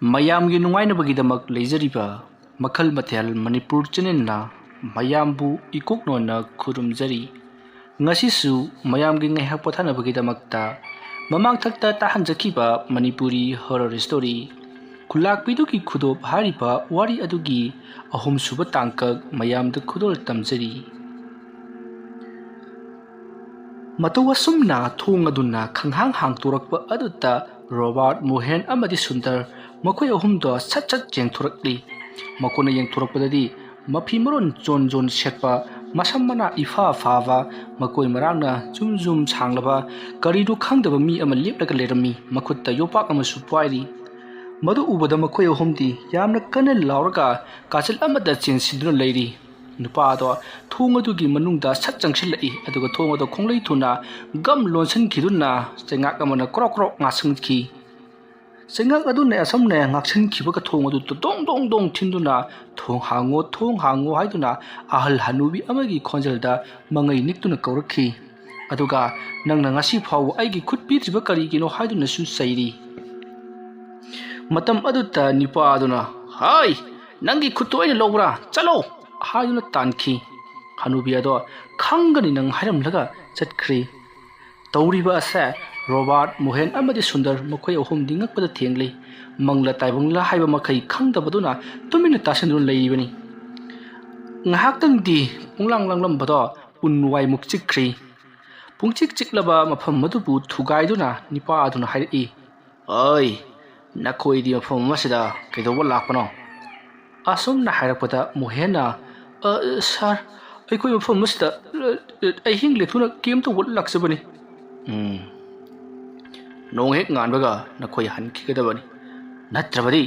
ꯃꯌꯥꯝꯒꯤ ꯅꯨꯡꯉꯥꯏꯅꯕꯒꯤꯗꯃꯛ ꯂꯩꯖꯔꯤꯕ ꯃꯈꯜ ꯃꯊꯦꯜ ꯃꯅꯤꯄꯨꯔ ꯆꯦꯅꯦꯜꯅ ꯃꯌꯥꯝꯕꯨ ꯏꯀꯣꯛꯅꯣꯟꯅ ꯈꯨꯔꯨꯝꯖꯔꯤ꯫ ꯉꯁꯤꯁꯨ ꯃꯌꯥꯝꯒꯤ ꯉꯥꯏꯍꯥꯛ ꯄꯣꯊꯥꯅꯕꯒꯤꯗꯃꯛꯇ ꯃꯃꯥꯡꯊꯛꯇ ꯇꯥꯍꯟꯖꯈꯤꯕ ꯃꯅꯤꯄꯨꯔꯤ ꯍꯣꯔꯔ ꯁ꯭ꯇꯣꯔꯤ ꯈꯨꯜꯂꯥꯛꯄꯤꯗꯨꯒꯤ ꯈꯨꯗꯣꯞ ꯍꯥꯏꯔꯤꯕ ꯋꯥꯔꯤ ꯑꯗꯨꯒꯤ ꯑꯍꯨꯝꯁꯨꯕ ꯇꯥꯡꯀꯛ ꯃꯌꯥꯝꯗ ꯈꯨꯗꯣꯜ ꯇꯝꯖꯔꯤ꯫ ꯃꯇꯧ ꯑꯁꯨꯝꯅ ꯊꯣꯡ ꯑꯗꯨꯅ ꯈꯪꯍꯥꯡ ꯍꯥꯡꯇꯣꯔꯛꯄ ꯑꯗꯨꯗ ꯔꯣꯕꯥꯔꯠ, ꯃꯣꯍꯦꯟ ꯑꯃꯗꯤ ꯁꯨꯟꯗꯔ ꯃꯈꯣꯏ ꯑꯍꯨꯝꯗꯣ ꯁꯠ ꯌꯦꯡꯊꯣꯔꯛꯂꯤ꯫ ꯃꯈꯣꯏꯅ ꯌꯦꯡꯊꯣꯔꯛꯄꯗꯗꯤ ꯃꯐꯤ ꯃꯔꯣꯟ ꯖꯣꯟ ꯁꯦꯠꯄ, ꯃꯁꯝ ꯃꯅꯥ ꯏꯐꯥ ꯐꯥꯕ, ꯃꯀꯣꯏ ꯃꯔꯥꯡꯅ ꯖꯨꯝ ꯁꯥꯡꯂꯕ ꯀꯔꯤꯅꯣ ꯈꯪꯗꯕ ꯃꯤ ꯑꯃ ꯂꯦꯞꯂꯒ ꯂꯩꯔꯝꯃꯤ꯫ ꯃꯈꯨꯠꯇ ꯌꯣꯄꯥꯛ ꯑꯃꯁꯨ ꯄꯥꯏꯔꯤ꯫ ꯃꯗꯨ ꯎꯕꯗ ꯃꯈꯣꯏ ꯑꯍꯨꯝꯗꯤ ꯌꯥꯝꯅ ꯀꯟꯅ ꯂꯥꯎꯔꯒ ꯀꯥꯆꯤꯜ ꯑꯃꯗ ꯆꯦꯟꯁꯤꯟꯗꯨꯅ ꯂꯩꯔꯤ꯫ ꯅꯨꯄꯥꯗꯣ ꯊꯣꯡ ꯑꯗꯨꯒꯤ ꯃꯅꯨꯡꯗ ꯆꯪꯁꯤꯜꯂꯛꯏ ꯑꯗꯨꯒ ꯊꯣꯡ ꯑꯗꯨ ꯈꯣꯡꯂꯩ ꯊꯨꯅ ꯒꯝ ꯂꯣꯟꯁꯤꯟꯈꯤꯗꯨꯅ ꯆꯩꯉꯥꯛ ꯑꯃꯅ ꯀ꯭ꯔꯣꯛ ꯉꯥꯛꯁꯤꯟꯈꯤ꯫ ꯆꯩꯉꯥꯛ ꯑꯗꯨꯅ ꯑꯁꯨꯝꯅ ꯉꯥꯛꯁꯤꯟꯈꯤꯕꯒ ꯊꯣꯡ ꯑꯗꯨ ꯗꯣꯡ ꯊꯤꯟꯗꯨꯅ ꯊꯣꯡ ꯍꯥꯡꯉꯣ ꯍꯥꯏꯗꯨꯅ ꯑꯍꯜ ꯍꯅꯨꯕꯤ ꯑꯃꯒꯤ ꯈꯣꯟꯖꯦꯜꯗ ꯃꯉꯩ ꯅꯤꯛꯇꯨꯅ ꯀꯧꯔꯛꯈꯤ꯫ ꯑꯗꯨꯒ ꯅꯪꯅ ꯉꯁꯤ ꯐꯥꯎꯕ ꯑꯩꯒꯤ ꯈꯨꯠ ꯄꯤꯗ꯭ꯔꯤꯕ ꯀꯔꯤꯒꯤꯅꯣ ꯍꯥꯏꯗꯨꯅꯁꯨ ꯆꯩꯔꯤ꯫ ꯃꯇꯝ ꯑꯗꯨꯗ ꯅꯨꯄꯥ ꯑꯗꯨꯅ ꯍꯩ, ꯅꯪꯒꯤ ꯈꯨꯠꯇꯨ ꯑꯩꯅ ꯂꯧꯕ꯭ꯔꯥ, ꯆꯠꯂꯣ ꯍꯥꯏꯗꯨꯅ ꯇꯥꯟꯈꯤ꯫ ꯍꯅꯨꯕꯤ ꯑꯗꯣ ꯈꯪꯒꯅꯤ ꯅꯪ ꯍꯥꯏꯔꯝꯂꯒ ꯆꯠꯈ꯭ꯔꯤ꯫ ꯇꯧꯔꯤꯕ ꯑꯁꯦ ꯔꯣꯕꯥꯔꯠ, ꯃꯣꯍꯦꯟ ꯑꯃꯗꯤ ꯁꯨꯟꯗꯔ ꯃꯈꯣꯏ ꯑꯍꯨꯝꯗꯤ ꯉꯛꯄꯗ ꯊꯦꯡꯂꯤ꯫ ꯃꯪꯂꯥ ꯇꯥꯏꯕꯪꯂꯥ ꯍꯥꯏꯕ ꯃꯈꯩ ꯈꯪꯗꯕꯗꯨꯅ ꯇꯨꯃꯤꯟꯅ ꯇꯥꯁꯤꯟꯗꯨꯅ ꯂꯩꯔꯤꯕꯅꯤ꯫ ꯉꯥꯏꯍꯥꯛꯇꯪꯗꯤ ꯄꯨꯡꯂꯥꯡ ꯂꯥꯡꯂꯝꯕꯗꯣ ꯎꯟ ꯋꯥꯏꯃꯨꯛ ꯆꯤꯛꯈ꯭ꯔꯤ꯫ ꯄꯨꯡꯆꯤꯛ ꯆꯤꯛꯂꯕ ꯃꯐꯝ ꯑꯗꯨꯕꯨ ꯊꯨꯒꯥꯏꯗꯨꯅ ꯅꯨꯄꯥ ꯑꯗꯨꯅ ꯍꯥꯏꯔꯛꯏ, ꯑꯩ, ꯅꯈꯣꯏꯗꯤ ꯃꯐꯝ ꯑꯃꯁꯤꯗ ꯀꯩꯗꯧꯕ ꯂꯥꯛꯄꯅꯣ? ꯑꯁꯨꯝꯅ ꯍꯥꯏꯔꯛꯄꯗ ꯃꯣꯍꯦꯟꯅ ꯁꯥꯔ, ꯑꯩꯈꯣꯏ ꯃꯐꯝ ꯑꯁꯤꯗ ꯑꯍꯤꯡ ꯂꯦꯛꯇꯨꯅ ꯀꯦꯝ ꯇꯧꯕ ꯂꯥꯛꯆꯕꯅꯤ꯫ ꯅꯣꯡ ꯍꯦꯛ ꯉꯥꯟꯕꯒ ꯅꯈꯣꯏ ꯍꯟꯈꯤꯒꯗꯕꯅꯤ, ꯅꯠꯇ꯭ꯔꯕꯗꯤ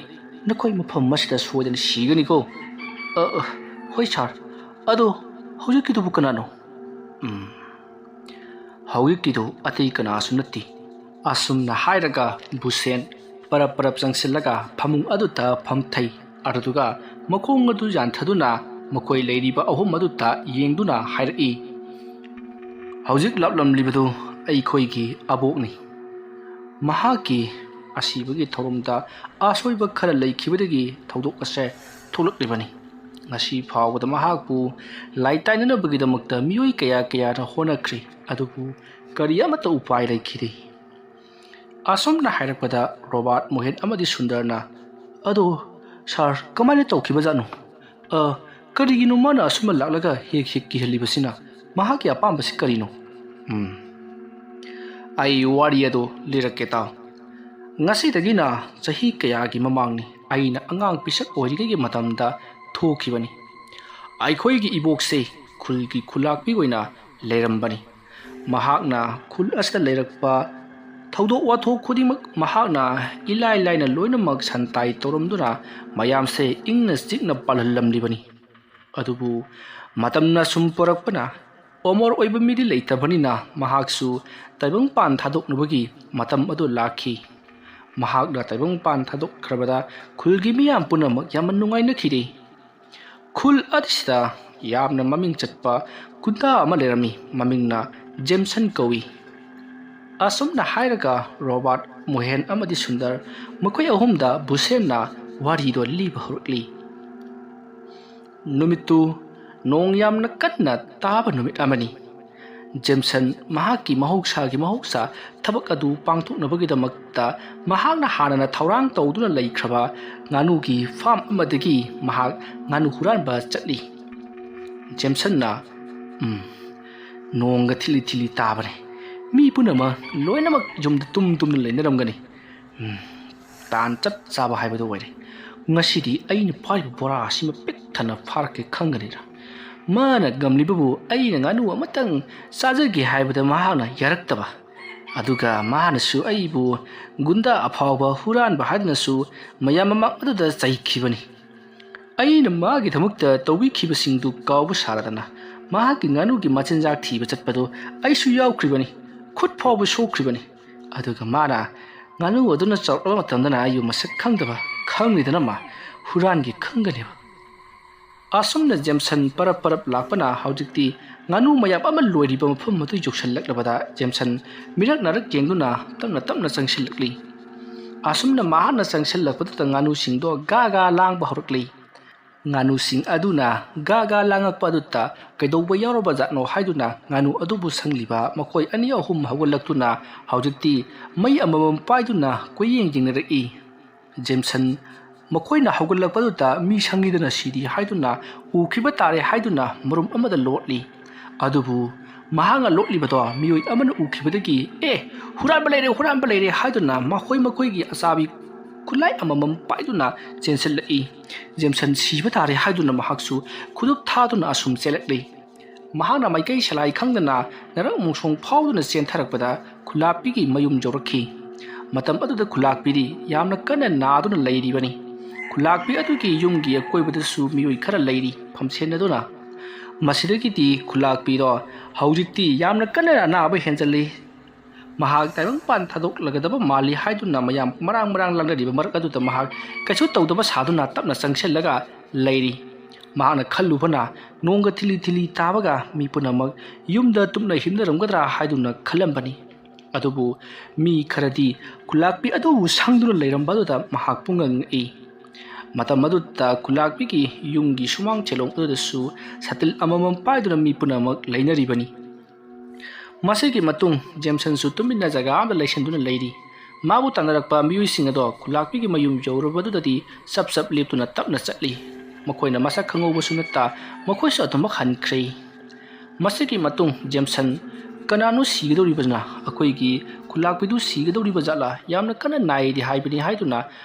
ꯅꯈꯣꯏ ꯃꯐꯝ ꯑꯁꯤꯗ ꯁꯣꯏꯗꯅ ꯁꯤꯒꯅꯤꯀꯣ꯫ ꯍꯣꯏ ꯁꯥꯔ, ꯑꯗꯣ ꯍꯧꯖꯤꯛꯀꯤꯗꯨꯕꯨ ꯀꯅꯥꯅꯣ? ꯍꯧꯖꯤꯛꯀꯤꯗꯨ ꯑꯇꯩ ꯀꯅꯥꯁꯨ ꯅꯠꯇꯦ꯫ ꯑꯁꯨꯝꯅ ꯍꯥꯏꯔꯒ ꯕꯨꯁꯦꯟ ꯄꯔꯞ ꯆꯪꯁꯤꯜꯂꯒ ꯐꯃꯨꯡ ꯑꯗꯨꯗ ꯐꯝꯊꯩ꯫ ꯑꯗꯨꯒ ꯃꯈꯣꯡ ꯑꯗꯨ ꯌꯥꯟꯊꯗꯨꯅ ꯃꯈꯣꯏ ꯂꯩꯔꯤꯕ ꯑꯍꯨꯝ ꯑꯗꯨꯗ ꯌꯦꯡꯗꯨꯅ ꯍꯥꯏꯔꯛꯏ, ꯍꯧꯖꯤꯛ ꯂꯥꯛꯂꯝꯂꯤꯕꯗꯨ ꯑꯩꯈꯣꯏꯒꯤ ꯑꯕꯣꯛꯅꯤ꯫ ꯃꯍꯥꯛꯀꯤ ꯑꯁꯤꯕꯒꯤ ꯊꯧꯔꯝꯗ ꯑꯁꯣꯏꯕ ꯈꯔ ꯂꯩꯈꯤꯕꯗꯒꯤ ꯊꯧꯗꯣꯛ ꯑꯁꯦ ꯊꯣꯛꯂꯛꯂꯤꯕꯅꯤ꯫ ꯉꯁꯤ ꯐꯥꯎꯕꯗ ꯃꯍꯥꯛꯄꯨ ꯂꯥꯏꯇꯥꯏꯅꯅꯕꯒꯤꯗꯃꯛꯇ ꯃꯤꯑꯣꯏ ꯀꯌꯥꯅ ꯍꯣꯠꯅꯈ꯭ꯔꯤ, ꯑꯗꯨꯕꯨ ꯀꯔꯤ ꯑꯃꯠꯇ ꯎꯄꯥꯏ ꯂꯩꯈꯤꯗꯦ꯫ ꯑꯁꯨꯝꯅ ꯍꯥꯏꯔꯛꯄꯗ ꯔꯣꯕꯥꯔꯠ, ꯃꯣꯍꯦꯟ ꯑꯃꯗꯤ ꯁꯨꯟꯗꯔꯅ ꯑꯗꯣ ꯁꯥꯔ, ꯀꯃꯥꯏꯅ ꯇꯧꯈꯤꯕꯖꯥꯠꯅꯣ? ꯀꯔꯤꯒꯤꯅꯣ ꯃꯥꯅ ꯑꯁꯨꯝꯅ ꯂꯥꯛꯂꯒ ꯍꯦꯛ ꯀꯤꯍꯜꯂꯤꯕꯁꯤꯅ? ꯃꯍꯥꯛꯀꯤ ꯑꯄꯥꯝꯕꯁꯤ ꯀꯔꯤꯅꯣ? ꯑꯩ ꯋꯥꯔꯤ ꯑꯗꯨ ꯂꯤꯔꯛꯀꯦ ꯇꯥꯎ꯫ ꯉꯁꯤꯗꯒꯤꯅ ꯆꯍꯤ ꯀꯌꯥꯒꯤ ꯃꯃꯥꯡꯅꯤ, ꯑꯩꯅ ꯑꯉꯥꯡ ꯄꯤꯁꯛ ꯑꯣꯏꯔꯤꯉꯩꯒꯤ ꯃꯇꯝꯗ ꯊꯣꯛꯈꯤꯕꯅꯤ꯫ ꯑꯩꯈꯣꯏꯒꯤ ꯏꯕꯣꯛꯁꯦ ꯈꯨꯜꯒꯤ ꯈꯨꯜꯂꯥꯛꯄꯤ ꯑꯣꯏꯅ ꯂꯩꯔꯝꯕꯅꯤ꯫ ꯃꯍꯥꯛꯅ ꯈꯨꯜ ꯑꯁꯤꯗ ꯂꯩꯔꯛꯄ ꯊꯧꯗꯣꯛ ꯋꯥꯊꯣꯛ ꯈꯨꯗꯤꯡꯃꯛ ꯃꯍꯥꯛꯅ ꯏꯂꯥꯏ ꯂꯥꯏꯅ ꯂꯣꯏꯅꯃꯛ ꯁꯟꯇꯥꯏ ꯇꯧꯔꯝꯗꯨꯅ ꯃꯌꯥꯝꯁꯦ ꯏꯪꯅ ꯆꯤꯛꯅ ꯄꯥꯜꯍꯜꯂꯝꯂꯤꯕꯅꯤ꯫ ꯑꯗꯨꯕꯨ ꯃꯇꯝꯅ ꯁꯨꯝ ꯄꯨꯔꯛꯄꯅ ꯑꯣꯃꯣꯔ ꯑꯣꯏꯕ ꯃꯤꯗꯤ ꯂꯩꯇꯕꯅꯤꯅ ꯃꯍꯥꯛꯁꯨ ꯇꯥꯏꯕꯪꯄꯥꯟ ꯊꯥꯗꯣꯛꯅꯕꯒꯤ ꯃꯇꯝ ꯑꯗꯨ ꯂꯥꯛꯈꯤ꯫ ꯃꯍꯥꯛꯅ ꯇꯥꯏꯕꯪꯄꯥꯟ ꯊꯥꯗꯣꯛꯈ꯭ꯔꯕꯗ ꯈꯨꯜꯒꯤ ꯃꯤꯌꯥꯝ ꯄꯨꯝꯅꯃꯛ ꯌꯥꯝꯅ ꯅꯨꯡꯉꯥꯏꯅꯈꯤꯗꯦ꯫ ꯈꯨꯜ ꯑꯁꯤꯗ ꯌꯥꯝꯅ ꯃꯃꯤꯡ ꯆꯠꯄ ꯒꯨꯟꯗꯥ ꯑꯃ ꯂꯩꯔꯝꯃꯤ, ꯃꯃꯤꯡꯅ ꯖꯦꯝꯁꯟ ꯀꯧꯏ꯫ ꯑꯁꯨꯝꯅ ꯍꯥꯏꯔꯒ ꯔꯣꯕꯥꯔꯠ, ꯃꯣꯍꯦꯟ ꯑꯃꯗꯤ ꯁꯨꯟꯗꯔ ꯃꯈꯣꯏ ꯑꯍꯨꯝꯗ ꯕꯨꯁꯦꯟꯅ ꯋꯥꯔꯤꯗꯣ ꯂꯤꯕ ꯍꯧꯔꯛꯂꯤ꯫ ꯅꯨꯃꯤꯠꯇꯨ ꯅꯣꯡ ꯌꯥꯝꯅ ꯀꯟꯅ ꯇꯥꯕ ꯅꯨꯃꯤꯠ ꯑꯃꯅꯤ꯫ ꯖꯦꯝꯁꯟ ꯃꯍꯥꯛꯀꯤ ꯃꯍꯧꯁꯥ ꯊꯕꯛ ꯑꯗꯨ ꯄꯥꯡꯊꯣꯛꯅꯕꯒꯤꯗꯃꯛꯇ ꯃꯍꯥꯛꯅ ꯍꯥꯟꯅꯅ ꯊꯧꯔꯥꯡ ꯇꯧꯗꯨꯅ ꯂꯩꯈ꯭ꯔꯕ ꯉꯥꯅꯨꯒꯤ ꯐꯥꯔꯝ ꯑꯃꯗꯒꯤ ꯃꯍꯥꯛ ꯉꯥꯅꯨ ꯍꯨꯔꯥꯟꯕ ꯆꯠꯂꯤ꯫ ꯖꯦꯝꯁꯟꯅ ꯅꯣꯡꯒ ꯊꯤꯂꯤ ꯇꯥꯕꯅꯤ, ꯃꯤ ꯄꯨꯝꯅꯃꯛ ꯂꯣꯏꯅꯃꯛ ꯌꯨꯝꯗ ꯇꯨꯝꯅ ꯂꯩꯅꯔꯝꯒꯅꯤ꯫ ꯇꯥꯟ ꯆꯞ ꯆꯥꯕ ꯍꯥꯏꯕꯗꯨ ꯑꯣꯏꯔꯦ꯫ ꯉꯁꯤꯗꯤ ꯑꯩꯅ ꯐꯥꯔꯤꯕ ꯕꯣꯔꯥ ꯑꯁꯤꯃ ꯄꯤꯛ ꯊꯟꯅ ꯐꯥꯔꯛꯀꯦ ꯈꯪꯒꯅꯤꯗ꯫ ꯃꯥꯅ ꯉꯝꯂꯤꯕꯕꯨ ꯑꯩꯅ ꯉꯥꯅꯨ ꯑꯃꯇꯪ ꯆꯥꯖꯒꯦ ꯍꯥꯏꯕꯗ ꯃꯍꯥꯛꯅ ꯌꯥꯔꯛꯇꯕ, ꯑꯗꯨꯒ ꯃꯥꯅꯁꯨ ꯑꯩꯕꯨ ꯒꯨꯟꯗꯥ ꯑꯐꯥꯎꯕ ꯍꯨꯔꯥꯟꯕ ꯍꯥꯏꯗꯨꯅꯁꯨ ꯃꯌꯥꯝ ꯃꯃꯥꯡ ꯑꯗꯨꯗ ꯆꯩꯈꯤꯕꯅꯤ꯫ ꯑꯩꯅ ꯃꯥꯒꯤꯗꯃꯛꯇ ꯇꯧꯕꯤꯈꯤꯕꯁꯤꯡꯗꯨ ꯀꯥꯎꯕ ꯁꯥꯔꯗꯅ ꯃꯍꯥꯛꯀꯤ ꯉꯥꯅꯨꯒꯤ ꯃꯆꯤꯟꯖꯥꯛ ꯊꯤꯕ ꯆꯠꯄꯗꯨ ꯑꯩꯁꯨ ꯌꯥꯎꯈ꯭ꯔꯤꯕꯅꯤ, ꯈꯨꯠ ꯐꯥꯎꯕ ꯁꯣꯛꯈ꯭ꯔꯤꯕꯅꯤ꯫ ꯑꯗꯨꯒ ꯃꯥꯅ ꯉꯥꯅꯨ ꯑꯗꯨꯅ ꯆꯥꯎꯔꯛꯂꯕ ꯃꯇꯝꯗꯅ ꯑꯩꯕꯨ ꯃꯁꯛ ꯈꯪꯗꯕ, ꯈꯪꯂꯤꯗꯅ ꯃꯥ ꯍꯨꯔꯥꯟꯒꯦ ꯈꯪꯒꯅꯦꯕ꯫ ꯑꯁꯨꯝꯅ ꯖꯦꯝꯁꯟ ꯄꯔꯞ ꯂꯥꯛꯄꯅ ꯍꯧꯖꯤꯛꯇꯤ ꯉꯥꯅꯨ ꯃꯌꯥꯝ ꯑꯃ ꯂꯣꯏꯔꯤꯕ ꯃꯐꯝ ꯑꯗꯨ ꯌꯧꯁꯤꯜꯂꯛꯂꯕꯗ ꯖꯦꯝꯁꯟ ꯃꯤꯔꯛ ꯅꯥꯔꯛ ꯌꯦꯡꯗꯨꯅ ꯇꯞꯅ ꯆꯪꯁꯤꯜꯂꯛꯂꯤ꯫ ꯑꯁꯨꯝꯅ ꯃꯍꯥꯛꯅ ꯆꯪꯁꯤꯜꯂꯛꯄꯗꯨꯗ ꯉꯥꯅꯨꯁꯤꯡꯗꯣ ꯒꯥ ꯂꯥꯡꯕ ꯍꯧꯔꯛꯂꯤ꯫ ꯉꯥꯅꯨꯁꯤꯡ ꯑꯗꯨꯅ ꯒꯥ ꯂꯥꯡꯉꯛꯄ ꯑꯗꯨꯗ ꯀꯩꯗꯧꯕ ꯌꯥꯎꯔꯕꯖꯥꯠꯅꯣ ꯍꯥꯏꯗꯨꯅ ꯉꯥꯅꯨ ꯑꯗꯨꯕꯨ ꯁꯪꯂꯤꯕ ꯃꯈꯣꯏ ꯑꯅꯤ ꯑꯍꯨꯝ ꯍꯧꯒꯠꯂꯛꯇꯨꯅ ꯍꯧꯖꯤꯛꯇꯤ ꯃꯩ ꯑꯃꯃꯝ ꯄꯥꯏꯗꯨꯅ ꯀꯣꯏꯌꯦꯡ ꯌꯦꯡꯅꯔꯛꯏ꯫ ꯖꯦꯝꯁꯟ ꯃꯈꯣꯏꯅ ꯍꯧꯒꯠꯂꯛꯄꯗꯨꯗ ꯃꯤ ꯁꯪꯉꯤꯗꯅ ꯁꯤꯔꯤ ꯍꯥꯏꯗꯨꯅ ꯎꯈꯤꯕ ꯇꯥꯔꯦ ꯍꯥꯏꯗꯨꯅ ꯃꯔꯨꯝ ꯑꯃꯗ ꯂꯣꯠꯂꯤ꯫ ꯑꯗꯨꯕꯨ ꯃꯍꯥꯛꯅ ꯂꯣꯠꯂꯤꯕꯗꯣ ꯃꯤꯑꯣꯏ ꯑꯃꯅ ꯎꯈꯤꯕꯗꯒꯤ ꯍꯨꯔꯥꯟꯕ ꯂꯩꯔꯦ ꯍꯥꯏꯗꯨꯅ ꯃꯈꯣꯏꯒꯤ ꯑꯆꯥꯕꯤ ꯈꯨꯠꯂꯥꯏ ꯑꯃꯃꯝ ꯄꯥꯏꯗꯨꯅ ꯆꯦꯟꯁꯤꯜꯂꯛꯏ꯫ ꯖꯦꯝꯁꯟ ꯁꯤꯕ ꯇꯥꯔꯦ ꯍꯥꯏꯗꯨꯅ ꯃꯍꯥꯛꯁꯨ ꯈꯨꯗꯨꯞ ꯊꯥꯗꯨꯅ ꯑꯁꯨꯝ ꯆꯦꯜꯂꯛꯂꯤ꯫ ꯃꯍꯥꯛꯅ ꯃꯥꯏꯀꯩ ꯁꯂꯥꯏ ꯈꯪꯗꯅ ꯅꯔꯛ ꯃꯣꯡꯁꯣꯡ ꯐꯥꯎꯗꯨꯅ ꯆꯦꯟꯊꯔꯛꯄꯗ ꯈꯨꯂꯥꯛꯄꯤꯒꯤ ꯃꯌꯨꯝ ꯌꯧꯔꯛꯈꯤ꯫ ꯃꯇꯝ ꯑꯗꯨꯗ ꯈꯨꯂꯥꯛꯄꯤꯗꯤ ꯌꯥꯝꯅ ꯀꯟꯅ ꯅꯥꯗꯨꯅ ꯂꯩꯔꯤꯕꯅꯤ꯫ ꯈꯨꯂꯥꯛꯄꯤ ꯑꯗꯨꯒꯤ ꯌꯨꯝꯒꯤ ꯑꯀꯣꯏꯕꯗꯁꯨ ꯃꯤꯑꯣꯏ ꯈꯔ ꯂꯩꯔꯤ ꯐꯝꯁꯦꯟꯅꯗꯨꯅ꯫ ꯃꯁꯤꯗꯒꯤꯗꯤ ꯈꯨꯂꯥꯛꯄꯤꯗꯣ ꯍꯧꯖꯤꯛꯇꯤ ꯌꯥꯝꯅ ꯀꯟꯅ ꯑꯅꯥꯕ ꯍꯦꯟꯖꯜꯂꯤ꯫ ꯃꯍꯥꯛ ꯇꯥꯏꯕꯪꯄꯥꯟ ꯊꯥꯗꯣꯛꯂꯒꯗꯕ ꯃꯥꯜꯂꯤ ꯍꯥꯏꯗꯨꯅ ꯃꯌꯥꯝ ꯃꯔꯥꯡ ꯂꯥꯡꯅꯔꯤꯕ ꯃꯔꯛ ꯑꯗꯨꯗ ꯃꯍꯥꯛ ꯀꯩꯁꯨ ꯇꯧꯗꯕ ꯁꯥꯗꯨꯅ ꯇꯞꯅ ꯆꯪꯁꯤꯜꯂꯒ ꯂꯩꯔꯤ꯫ ꯃꯍꯥꯛꯅ ꯈꯜꯂꯨꯕꯅ ꯅꯣꯡꯒ ꯊꯤꯂꯤ ꯇꯥꯕꯒ ꯃꯤ ꯄꯨꯝꯅꯃꯛ ꯌꯨꯝꯗ ꯇꯨꯝꯅ ꯍꯤꯞꯅꯔꯝꯒꯗ꯭ꯔꯥ ꯍꯥꯏꯗꯨꯅ ꯈꯜꯂꯝꯕꯅꯤ꯫ ꯑꯗꯨꯕꯨ ꯃꯤ ꯈꯔꯗꯤ ꯈꯨꯂꯥꯛꯄꯤ ꯑꯗꯨꯕꯨ ꯁꯪꯗꯨꯅ ꯂꯩꯔꯝꯕ ꯑꯗꯨꯗ ꯃꯍꯥꯛꯄꯨ ꯉꯛꯉꯛꯏ꯫ ꯃꯇꯝ ꯑꯗꯨꯗ ꯈꯨꯂꯥꯛꯄꯤꯒꯤ ꯌꯨꯝꯒꯤ ꯁꯨꯃꯥꯡ ꯆꯦꯂꯣꯡ ꯑꯗꯨꯗꯁꯨ ꯁꯥꯇꯤꯜ ꯑꯃꯃꯝ ꯄꯥꯏꯗꯨꯅ ꯃꯤ ꯄꯨꯝꯅꯃꯛ ꯂꯩꯅꯔꯤꯕꯅꯤ꯫ ꯃꯁꯤꯒꯤ ꯃꯇꯨꯡ ꯖꯦꯝꯁꯟꯁꯨ ꯇꯨꯃꯤꯟꯅ ꯖꯒꯥ ꯑꯃꯗ ꯂꯩꯁꯤꯟꯗꯨꯅ ꯂꯩꯔꯤ꯫ ꯃꯥꯕꯨ ꯇꯥꯟꯅꯔꯛꯄ ꯃꯤꯑꯣꯏꯁꯤꯡ ꯑꯗꯣ ꯈꯨꯂꯥꯛꯄꯤꯒꯤ ꯃꯌꯨꯝ ꯌꯧꯔꯕꯗꯨꯗꯗꯤ ꯆꯞ ꯂꯦꯞꯇꯨꯅ ꯇꯞꯅ ꯆꯠꯂꯤ꯫ ꯃꯈꯣꯏꯅ ꯃꯁꯛ ꯈꯪꯍꯧꯕꯁꯨ ꯅꯠꯇ ꯃꯈꯣꯏꯁꯨ ꯑꯗꯨꯃꯛ ꯍꯟꯈ꯭ꯔꯦ꯫ ꯃꯁꯤꯒꯤ ꯃꯇꯨꯡ ꯖꯦꯝꯁꯟ ꯀꯅꯥꯅꯣ ꯁꯤꯒꯗꯧꯔꯤꯕꯅ ꯑꯩꯈꯣꯏꯒꯤ ꯈꯨꯂꯥꯛꯄꯤꯗꯨ ꯁꯤꯒꯗꯧꯔꯤꯕ ꯖꯥꯠꯂꯥ ꯌꯥꯝꯅ ꯀꯟꯅ ꯅꯥꯏꯗꯤ ꯍꯥꯏꯕꯅꯤ ꯍꯥꯏꯗꯨꯅ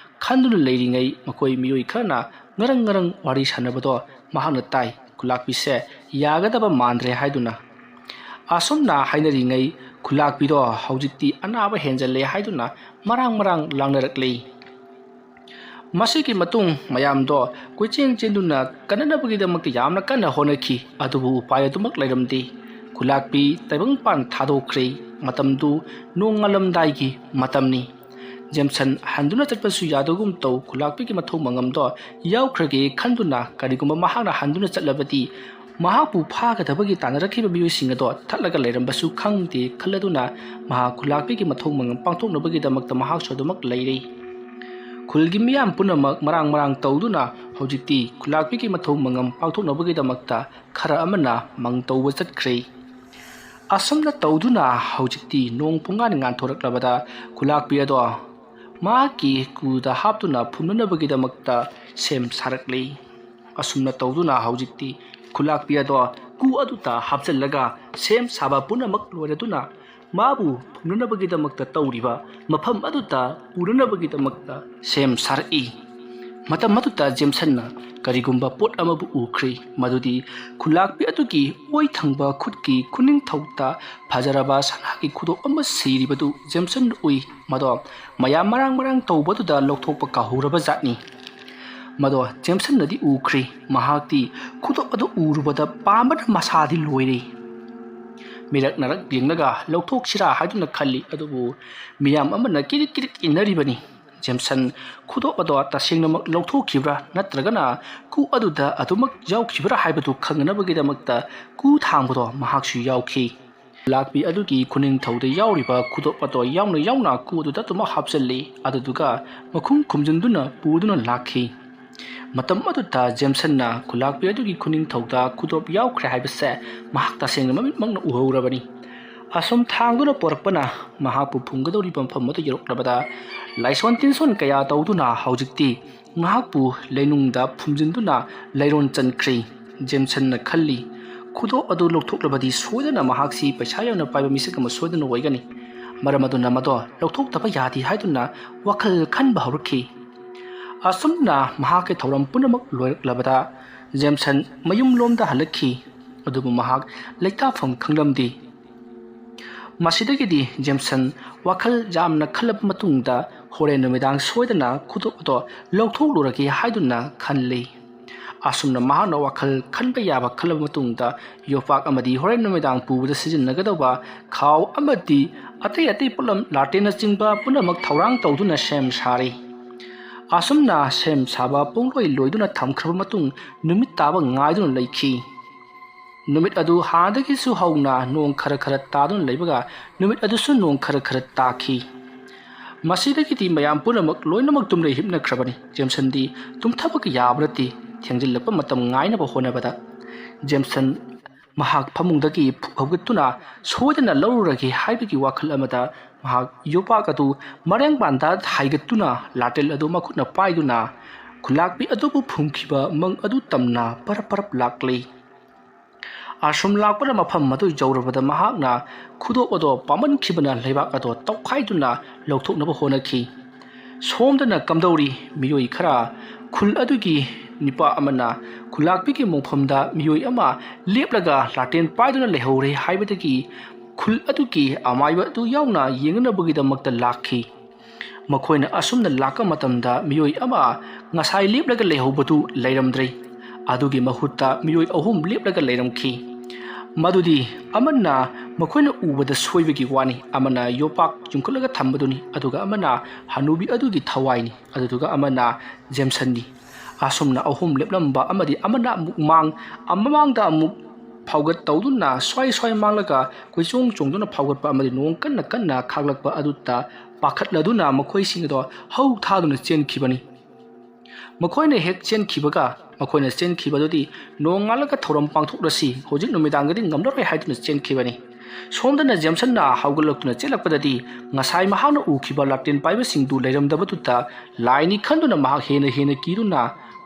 ꯈꯟꯗꯨꯅ ꯂꯩꯔꯤꯉꯩ ꯃꯈꯣꯏ ꯃꯤꯑꯣꯏ ꯈꯔꯅ ꯉꯔꯪ ꯋꯥꯔꯤ ꯁꯥꯟꯅꯕꯗꯣ ꯃꯍꯥꯛꯅ ꯇꯥꯏ꯫ ꯈꯨꯂꯥꯛꯄꯤꯁꯦ ꯌꯥꯒꯗꯕ ꯃꯥꯟꯗ꯭ꯔꯦ ꯍꯥꯏꯗꯨꯅ꯫ ꯑꯁꯨꯝꯅ ꯍꯥꯏꯅꯔꯤꯉꯩ ꯈꯨꯂꯥꯛꯄꯤꯗꯣ ꯍꯧꯖꯤꯛꯇꯤ ꯑꯅꯥꯕ ꯍꯦꯟꯖꯜꯂꯦ ꯍꯥꯏꯗꯨꯅ ꯃꯔꯥꯡ ꯂꯥꯡꯅꯔꯛꯂꯤ꯫ ꯃꯁꯤꯒꯤ ꯃꯇꯨꯡ ꯃꯌꯥꯝꯗꯣ ꯆꯦꯟꯗꯨꯅ ꯀꯟꯅꯅꯕꯒꯤꯗꯃꯛꯇ ꯌꯥꯝꯅ ꯀꯟꯅ ꯍꯣꯠꯅꯈꯤ꯫ ꯑꯗꯨꯕꯨ ꯎꯄꯥꯏ ꯑꯗꯨꯃꯛ ꯂꯩꯔꯝꯗꯦ꯫ ꯈꯨꯂꯥꯛꯄꯤ ꯇꯥꯏꯕꯪꯄꯥꯟ ꯊꯥꯗꯣꯛꯈ꯭ꯔꯦ꯫ ꯃꯇꯝꯗꯨ ꯅꯣꯡ ꯉꯥꯜꯂꯝꯗꯥꯏꯒꯤ ꯃꯇꯝꯅꯤ꯫ ꯖꯦꯝꯁꯟ ꯍꯟꯗꯨꯅ ꯆꯠꯄꯁꯨ ꯌꯥꯗꯒꯨꯝ ꯇꯧ ꯈꯨꯂꯥꯛꯄꯤꯒꯤ ꯃꯊꯧ ꯃꯉꯝꯗꯣ ꯌꯥꯎꯈ꯭ꯔꯒꯦ ꯈꯟꯗꯨꯅ ꯀꯔꯤꯒꯨꯝꯕ ꯃꯍꯥꯛꯅ ꯍꯟꯗꯨꯅ ꯆꯠꯂꯕꯗꯤ ꯃꯍꯥꯛꯄꯨ ꯐꯥꯒꯗꯕꯒꯤ ꯇꯥꯟꯅꯔꯛꯈꯤꯕ ꯃꯤꯑꯣꯏꯁꯤꯡ ꯑꯗꯣ ꯊꯠꯂꯒ ꯂꯩꯔꯝꯕꯁꯨ ꯈꯪꯗꯦ ꯈꯜꯂꯗꯨꯅ ꯃꯍꯥꯛ ꯈꯨꯂꯥꯛꯄꯤꯒꯤ ꯃꯊꯧ ꯃꯉꯝ ꯄꯥꯡꯊꯣꯛꯅꯕꯒꯤꯗꯃꯛꯇ ꯃꯍꯥꯛꯁꯨ ꯑꯗꯨꯃꯛ ꯂꯩꯔꯦ꯫ ꯈꯨꯜꯒꯤ ꯃꯤꯌꯥꯝ ꯄꯨꯝꯅꯃꯛ ꯃꯔꯥꯡ ꯇꯧꯗꯨꯅ ꯍꯧꯖꯤꯛꯇꯤ ꯈꯨꯂꯥꯛꯄꯤꯒꯤ ꯃꯊꯧ ꯃꯉꯝ ꯄꯥꯡꯊꯣꯛꯅꯕꯒꯤꯗꯃꯛꯇ ꯈꯔ ꯑꯃꯅ ꯃꯪ ꯇꯧꯕ ꯆꯠꯈ꯭ꯔꯦ꯫ ꯑꯁꯨꯝꯅ ꯇꯧꯗꯨꯅ ꯍꯧꯖꯤꯛꯇꯤ ꯅꯣꯡ ꯄꯨꯡꯉꯥꯟ ꯉꯥꯟꯊꯣꯔꯛꯂꯕꯗ ꯈꯨꯂꯥꯛꯄꯤ ꯑꯗꯣ ꯃꯍꯥꯛꯀꯤ ꯀꯨꯗ ꯍꯥꯞꯇꯨꯅ ꯐꯨꯝꯅꯅꯕꯒꯤꯗꯃꯛꯇ ꯁꯦꯝ ꯁꯥꯔꯛꯂꯤ꯫ ꯑꯁꯨꯝꯅ ꯇꯧꯗꯨꯅ ꯍꯧꯖꯤꯛꯇꯤ ꯈꯨꯂꯥꯛꯄꯤ ꯑꯗꯣ ꯀꯨ ꯑꯗꯨꯗ ꯍꯥꯞꯆꯤꯜꯂꯒ ꯁꯦꯝ ꯁꯥꯕ ꯄꯨꯝꯅꯃꯛ ꯂꯣꯏꯔꯗꯨꯅ ꯃꯥꯕꯨ ꯐꯨꯝꯅꯅꯕꯒꯤꯗꯃꯛꯇ ꯇꯧꯔꯤꯕ ꯃꯐꯝ ꯑꯗꯨꯗ ꯄꯨꯅꯅꯕꯒꯤꯗꯃꯛꯇ ꯁꯦꯝ ꯁꯥꯔꯛꯏ꯫ ꯃꯇꯝ ꯑꯗꯨꯗ ꯖꯦꯝꯁꯟꯅ ꯀꯔꯤꯒꯨꯝꯕ ꯄꯣꯠ ꯑꯃꯕꯨ ꯎꯈ꯭ꯔꯦ ꯃꯗꯨꯗꯤ ꯈꯨꯂꯥꯛꯄꯤ ꯑꯗꯨꯒꯤ ꯑꯣꯏ ꯊꯪꯕ ꯈꯨꯠꯀꯤ ꯈꯨꯅꯤꯡꯊꯧꯗ ꯐꯖꯔꯕ ꯁꯅꯥꯒꯤ ꯈꯨꯗꯣꯞ ꯑꯃ ꯁꯤꯔꯤꯕꯗꯨ ꯖꯦꯝꯁꯟꯅ ꯎꯏ꯫ ꯃꯗꯣ ꯃꯌꯥꯝ ꯃꯔꯥꯡ ꯇꯧꯕꯗꯨꯗ ꯂꯧꯊꯣꯛꯄ ꯀꯥꯎꯍꯧꯔꯕ ꯖꯥꯠꯅꯤ꯫ ꯃꯗꯣ ꯖꯦꯝꯁꯟꯅꯗꯤ ꯎꯈ꯭ꯔꯦ꯫ ꯃꯍꯥꯛꯇꯤ ꯈꯨꯗꯣꯞ ꯑꯗꯨ ꯎꯔꯨꯕꯗ ꯄꯥꯝꯕꯅ ꯃꯁꯥꯗꯤ ꯂꯣꯏꯔꯦ꯫ ꯃꯤꯔꯛ ꯌꯦꯡꯂꯒ ꯂꯧꯊꯣꯛꯁꯤꯔꯥ ꯍꯥꯏꯗꯨꯅ ꯈꯜꯂꯤ꯫ ꯑꯗꯨꯕꯨ ꯃꯤꯌꯥꯝ ꯑꯃꯅ ꯀꯤꯔꯤꯛ ꯏꯟꯅꯔꯤꯕꯅꯤ꯫ ꯖꯦꯝꯁꯟ ꯈꯨꯗꯣꯞ ꯑꯗꯣ ꯇꯁꯦꯡꯅꯃꯛ ꯂꯧꯊꯣꯛꯈꯤꯕ꯭ꯔꯥ ꯅꯠꯇ꯭ꯔꯒꯅ ꯀꯨ ꯑꯗꯨꯗ ꯑꯗꯨꯃꯛ ꯌꯥꯎꯈꯤꯕ꯭ꯔꯥ ꯍꯥꯏꯕꯗꯨ ꯈꯪꯅꯕꯒꯤꯗꯃꯛꯇ ꯀꯨ ꯊꯥꯡꯕꯗꯣ ꯃꯍꯥꯛꯁꯨ ꯌꯥꯎꯈꯤ꯫ ꯈꯨꯂꯥꯛꯄꯤ ꯑꯗꯨꯒꯤ ꯈꯨꯅꯤꯡꯊꯧꯗ ꯌꯥꯎꯔꯤꯕ ꯈꯨꯗꯣꯞ ꯑꯗꯣ ꯌꯥꯎꯅ ꯀꯨ ꯑꯗꯨꯗ ꯑꯗꯨꯃꯛ ꯍꯥꯞꯆꯤꯜꯂꯤ꯫ ꯑꯗꯨꯗꯨꯒ ꯃꯈꯨꯝ ꯈꯨꯝꯖꯤꯟꯗꯨꯅ ꯄꯨꯗꯨꯅ ꯂꯥꯛꯈꯤ꯫ ꯃꯇꯝ ꯑꯗꯨꯗ ꯖꯦꯝꯁꯟꯅ ꯈꯨꯂꯥꯛꯄꯤ ꯑꯗꯨꯒꯤ ꯈꯨꯅꯤꯡꯊꯧꯗ ꯈꯨꯗꯣꯞ ꯌꯥꯎꯈ꯭ꯔꯦ ꯍꯥꯏꯕꯁꯦ ꯃꯍꯥꯛ ꯇꯁꯦꯡꯅ ꯃꯃꯤꯠꯃꯛꯅ ꯎꯍꯧꯔꯕꯅꯤ꯫ ꯑꯁꯨꯝ ꯊꯥꯡꯗꯨꯅ ꯄꯣꯔꯛꯄꯅ ꯃꯍꯥꯛꯄꯨ ꯐꯨꯝꯒꯗꯧꯔꯤꯕ ꯃꯐꯝ ꯑꯗꯨ ꯌꯧꯔꯛꯂꯕꯗ ꯂꯥꯏꯁꯣꯟ ꯇꯤꯟꯁꯣꯟ ꯀꯌꯥ ꯇꯧꯗꯨꯅ ꯍꯧꯖꯤꯛꯇꯤ ꯃꯍꯥꯛꯄꯨ ꯂꯩꯅꯨꯡꯗ ꯐꯨꯝꯖꯤꯟꯗꯨꯅ ꯂꯩꯔꯣꯟ ꯆꯟꯈ꯭ꯔꯦ꯫ ꯖꯦꯝꯁꯟꯅ ꯈꯜꯂꯤ ꯈꯨꯗꯣꯞ ꯑꯗꯨ ꯂꯧꯊꯣꯛꯂꯕꯗꯤ ꯁꯣꯏꯗꯅ ꯃꯍꯥꯛꯁꯤ ꯄꯩꯁꯥ ꯌꯥꯝꯅ ꯄꯥꯏꯕ ꯃꯤꯁꯛ ꯑꯃ ꯁꯣꯏꯗꯅ ꯑꯣꯏꯒꯅꯤ꯫ ꯃꯔꯝ ꯑꯗꯨꯅ ꯃꯗꯣ ꯂꯧꯊꯣꯛꯇꯕ ꯌꯥꯗꯦ ꯍꯥꯏꯗꯨꯅ ꯋꯥꯈꯜ ꯈꯟꯕ ꯍꯧꯔꯛꯈꯤ꯫ ꯑꯁꯨꯝꯅ ꯃꯍꯥꯛꯀꯤ ꯊꯧꯔꯝ ꯄꯨꯝꯅꯃꯛ ꯂꯣꯏꯔꯛꯂꯕꯗ ꯖꯦꯝꯁꯟ ꯃꯌꯨꯝꯂꯣꯝꯗ ꯍꯜꯂꯛꯈꯤ꯫ ꯑꯗꯨꯕꯨ ꯃꯍꯥꯛ ꯂꯩꯇꯥꯐꯝ ꯈꯪꯂꯝꯗꯦ꯫ ꯃꯁꯤꯗꯒꯤꯗꯤ ꯖꯦꯝꯁꯟ ꯋꯥꯈꯜ ꯌꯥꯝꯅ ꯈꯜꯂꯕ ꯃꯇꯨꯡꯗ ꯍꯣꯔꯦꯟ ꯅꯨꯃꯤꯗꯥꯡ ꯁꯣꯏꯗꯅ ꯈꯨꯗꯣꯞ ꯑꯗꯣ ꯂꯧꯊꯣꯛꯂꯨꯔꯒꯦ ꯍꯥꯏꯗꯨꯅ ꯈꯜꯂꯤ꯫ ꯑꯁꯨꯝꯅ ꯃꯍꯥꯛꯅ ꯋꯥꯈꯜ ꯈꯟꯕ ꯌꯥꯕ ꯈꯜꯂꯕ ꯃꯇꯨꯡꯗ ꯌꯣꯄꯥꯛ ꯑꯃꯗꯤ ꯍꯣꯔꯦꯟ ꯅꯨꯃꯤꯗꯥꯡ ꯄꯨꯕꯗ ꯁꯤꯖꯤꯟꯅꯒꯗꯧꯕ ꯈꯥꯎ ꯑꯃꯗꯤ ꯑꯇꯩ ꯄꯣꯠꯂꯝ ꯂꯥꯇꯦꯟꯅꯆꯤꯡꯕ ꯄꯨꯝꯅꯃꯛ ꯊꯧꯔꯥꯡ ꯇꯧꯗꯨꯅ ꯁꯦꯝ ꯁꯥꯔꯤ꯫ ꯑꯁꯨꯝꯅ ꯁꯦꯝ ꯁꯥꯕ ꯂꯣꯏꯗꯨꯅ ꯊꯝꯈ꯭ꯔꯕ ꯃꯇꯨꯡ ꯅꯨꯃꯤꯠ ꯇꯥꯕ ꯉꯥꯏꯗꯨꯅ ꯂꯩꯈꯤ꯫ ꯅꯨꯃꯤꯠ ꯑꯗꯨ ꯍꯥꯟꯅꯗꯒꯤꯁꯨ ꯍꯧꯅ ꯅꯣꯡ ꯈꯔ ꯇꯥꯗꯨꯅ ꯂꯩꯕꯒ ꯅꯨꯃꯤꯠ ꯑꯗꯨꯁꯨ ꯅꯣꯡ ꯈꯔ ꯇꯥꯈꯤ꯫ ꯃꯁꯤꯗꯒꯤꯗꯤ ꯃꯌꯥꯝ ꯄꯨꯝꯅꯃꯛ ꯂꯣꯏꯅꯃꯛ ꯇꯨꯝꯂꯩ ꯍꯤꯞꯅꯈ꯭ꯔꯕꯅꯤ ꯖꯦꯝꯁꯟꯗꯤ ꯇꯨꯝꯊꯕꯒ ꯌꯥꯕ ꯅꯠꯇꯦ ꯊꯦꯡꯖꯤꯜꯂꯛꯄ ꯃꯇꯝ ꯉꯥꯏꯅꯕ ꯍꯣꯠꯅꯕꯗ ꯖꯦꯝꯁꯟ ꯃꯍꯥꯛ ꯐꯃꯨꯡꯗꯒꯤ ꯍꯧꯒꯠꯇꯨꯅ ꯁꯣꯏꯗꯅ ꯂꯧꯔꯨꯔꯒꯦ ꯍꯥꯏꯕꯒꯤ ꯋꯥꯈꯜ ꯑꯃꯗ ꯃꯍꯥꯛ ꯌꯣꯄꯥꯛ ꯑꯗꯨ ꯃꯔꯦꯡꯕꯥꯟꯗ ꯍꯥꯏꯒꯠꯇꯨꯅ ꯂꯥꯇꯦꯜ ꯑꯗꯨ ꯃꯈꯨꯠꯅ ꯄꯥꯏꯗꯨꯅ ꯈꯨꯂꯥꯛꯄꯤ ꯑꯗꯨꯕꯨ ꯐꯨꯝꯈꯤꯕ ꯃꯪ ꯑꯗꯨ ꯇꯝꯅ ꯄꯔꯞ ꯄꯔꯞ ꯂꯥꯛꯂꯤ ꯑꯁꯨꯝ ꯂꯥꯛꯄꯅ ꯃꯐꯝ ꯑꯗꯨ ꯌꯧꯔꯕꯗ ꯃꯍꯥꯛꯅ ꯈꯨꯗꯣꯞ ꯑꯗꯨ ꯄꯥꯃꯟꯈꯤꯕꯅ ꯂꯩꯕꯥꯛ ꯑꯗꯨ ꯇꯧꯈꯥꯏꯗꯨꯅ ꯂꯧꯊꯣꯛꯅꯕ ꯍꯣꯠꯅꯈꯤ ꯁꯣꯝꯗꯅ ꯀꯝꯗꯧꯔꯤ ꯃꯤꯑꯣꯏ ꯈꯔ ꯈꯨꯜ ꯑꯗꯨꯒꯤ ꯅꯨꯄꯥ ꯑꯃꯅ ꯈꯨꯂꯥꯛꯄꯤꯒꯤ ꯃꯣꯡꯐꯝꯗ ꯃꯤꯑꯣꯏ ꯑꯃ ꯂꯦꯞꯂꯒ ꯂꯥꯇꯦꯟ ꯄꯥꯏꯗꯨꯅ ꯂꯩꯍꯧꯔꯦ ꯍꯥꯏꯕꯗꯒꯤ ꯈꯨꯜ ꯑꯗꯨꯒꯤ ꯑꯃꯥꯏꯕ ꯑꯗꯨ ꯌꯥꯎꯅ ꯌꯦꯡꯅꯕꯒꯤꯗꯃꯛꯇ ꯂꯥꯛꯈꯤ ꯃꯈꯣꯏꯅ ꯑꯁꯨꯝꯅ ꯂꯥꯛꯄ ꯃꯇꯝꯗ ꯃꯤꯑꯣꯏ ꯑꯃ ꯉꯁꯥꯏ ꯂꯦꯞꯂꯒ ꯂꯩꯍꯧꯕꯗꯨ ꯂꯩꯔꯝꯗ꯭ꯔꯦ ꯑꯗꯨꯒꯤ ꯃꯍꯨꯠꯇ ꯃꯤꯑꯣꯏ ꯑꯍꯨꯝ ꯂꯦꯞꯂꯒ ꯂꯩꯔꯝꯈꯤ ꯃꯗꯨꯗꯤ ꯑꯃꯅ ꯃꯈꯣꯏꯅ ꯎꯕꯗ ꯁꯣꯏꯕꯒꯤ ꯋꯥꯅꯤ ꯑꯃꯅ ꯌꯣꯄꯥꯛ ꯌꯨꯡꯈꯠꯂꯒ ꯊꯝꯕꯗꯨꯅꯤ ꯑꯗꯨꯒ ꯑꯃꯅ ꯍꯅꯨꯕꯤ ꯑꯗꯨꯒꯤ ꯊꯋꯥꯏꯅꯤ ꯑꯗꯨꯗꯨꯒ ꯑꯃꯅ ꯖꯦꯝꯁꯟꯅꯤ ꯑꯁꯨꯝꯅ ꯑꯍꯨꯝ ꯂꯦꯞꯂꯝꯕ ꯑꯃꯗꯤ ꯑꯃꯅ ꯑꯃꯨꯛ ꯃꯃꯥꯡꯗ ꯑꯃꯨꯛ ꯐꯥꯎꯒꯠ ꯇꯧꯗꯨꯅ ꯁ꯭ꯋꯥꯏ ꯁ꯭ꯋꯥꯏ ꯃꯥꯡꯂꯒ ꯀꯣꯏꯆꯣꯡ ꯆꯣꯡꯗꯨꯅ ꯐꯥꯎꯒꯠꯄ ꯑꯃꯗꯤ ꯅꯣꯡ ꯀꯟꯅ ꯀꯟꯅ ꯈꯥꯛꯂꯛꯄ ꯑꯗꯨꯗ ꯄꯥꯈꯠꯂꯗꯨꯅ ꯃꯈꯣꯏꯁꯤꯡ ꯑꯗꯣ ꯍꯧ ꯊꯥꯗꯨꯅ ꯆꯦꯟꯈꯤꯕꯅꯤ ꯃꯈꯣꯏꯅ ꯍꯦꯛ ꯆꯦꯟꯈꯤꯕꯒ ꯃꯈꯣꯏꯅ ꯆꯦꯟꯈꯤꯕꯗꯨꯗꯤ ꯅꯣꯡꯉꯥꯜꯂꯒ ꯊꯧꯔꯝ ꯄꯥꯡꯊꯣꯛꯂꯁꯤ ꯍꯧꯖꯤꯛ ꯅꯨꯃꯤꯗꯥꯡꯗꯗꯤ ꯉꯝꯂꯔꯣꯏ ꯍꯥꯏꯗꯨꯅ ꯆꯦꯟꯈꯤꯕꯅꯤ ꯁꯣꯝꯗꯅ ꯖꯦꯝꯁꯟꯅ ꯍꯧꯒꯠꯂꯛꯇꯨꯅ ꯆꯦꯜꯂꯛꯄꯗꯗꯤ ꯉꯁꯥꯏ ꯃꯍꯥꯛꯅ ꯎꯈꯤꯕ ꯂꯥꯇꯦꯟ ꯄꯥꯏꯕꯁꯤꯡꯗꯨ ꯂꯩꯔꯝꯗꯕꯗꯨꯗ ꯂꯥꯏꯅꯤ ꯈꯟꯗꯨꯅ ꯃꯍꯥꯛ ꯍꯦꯟꯅ ꯀꯤꯗꯨꯅ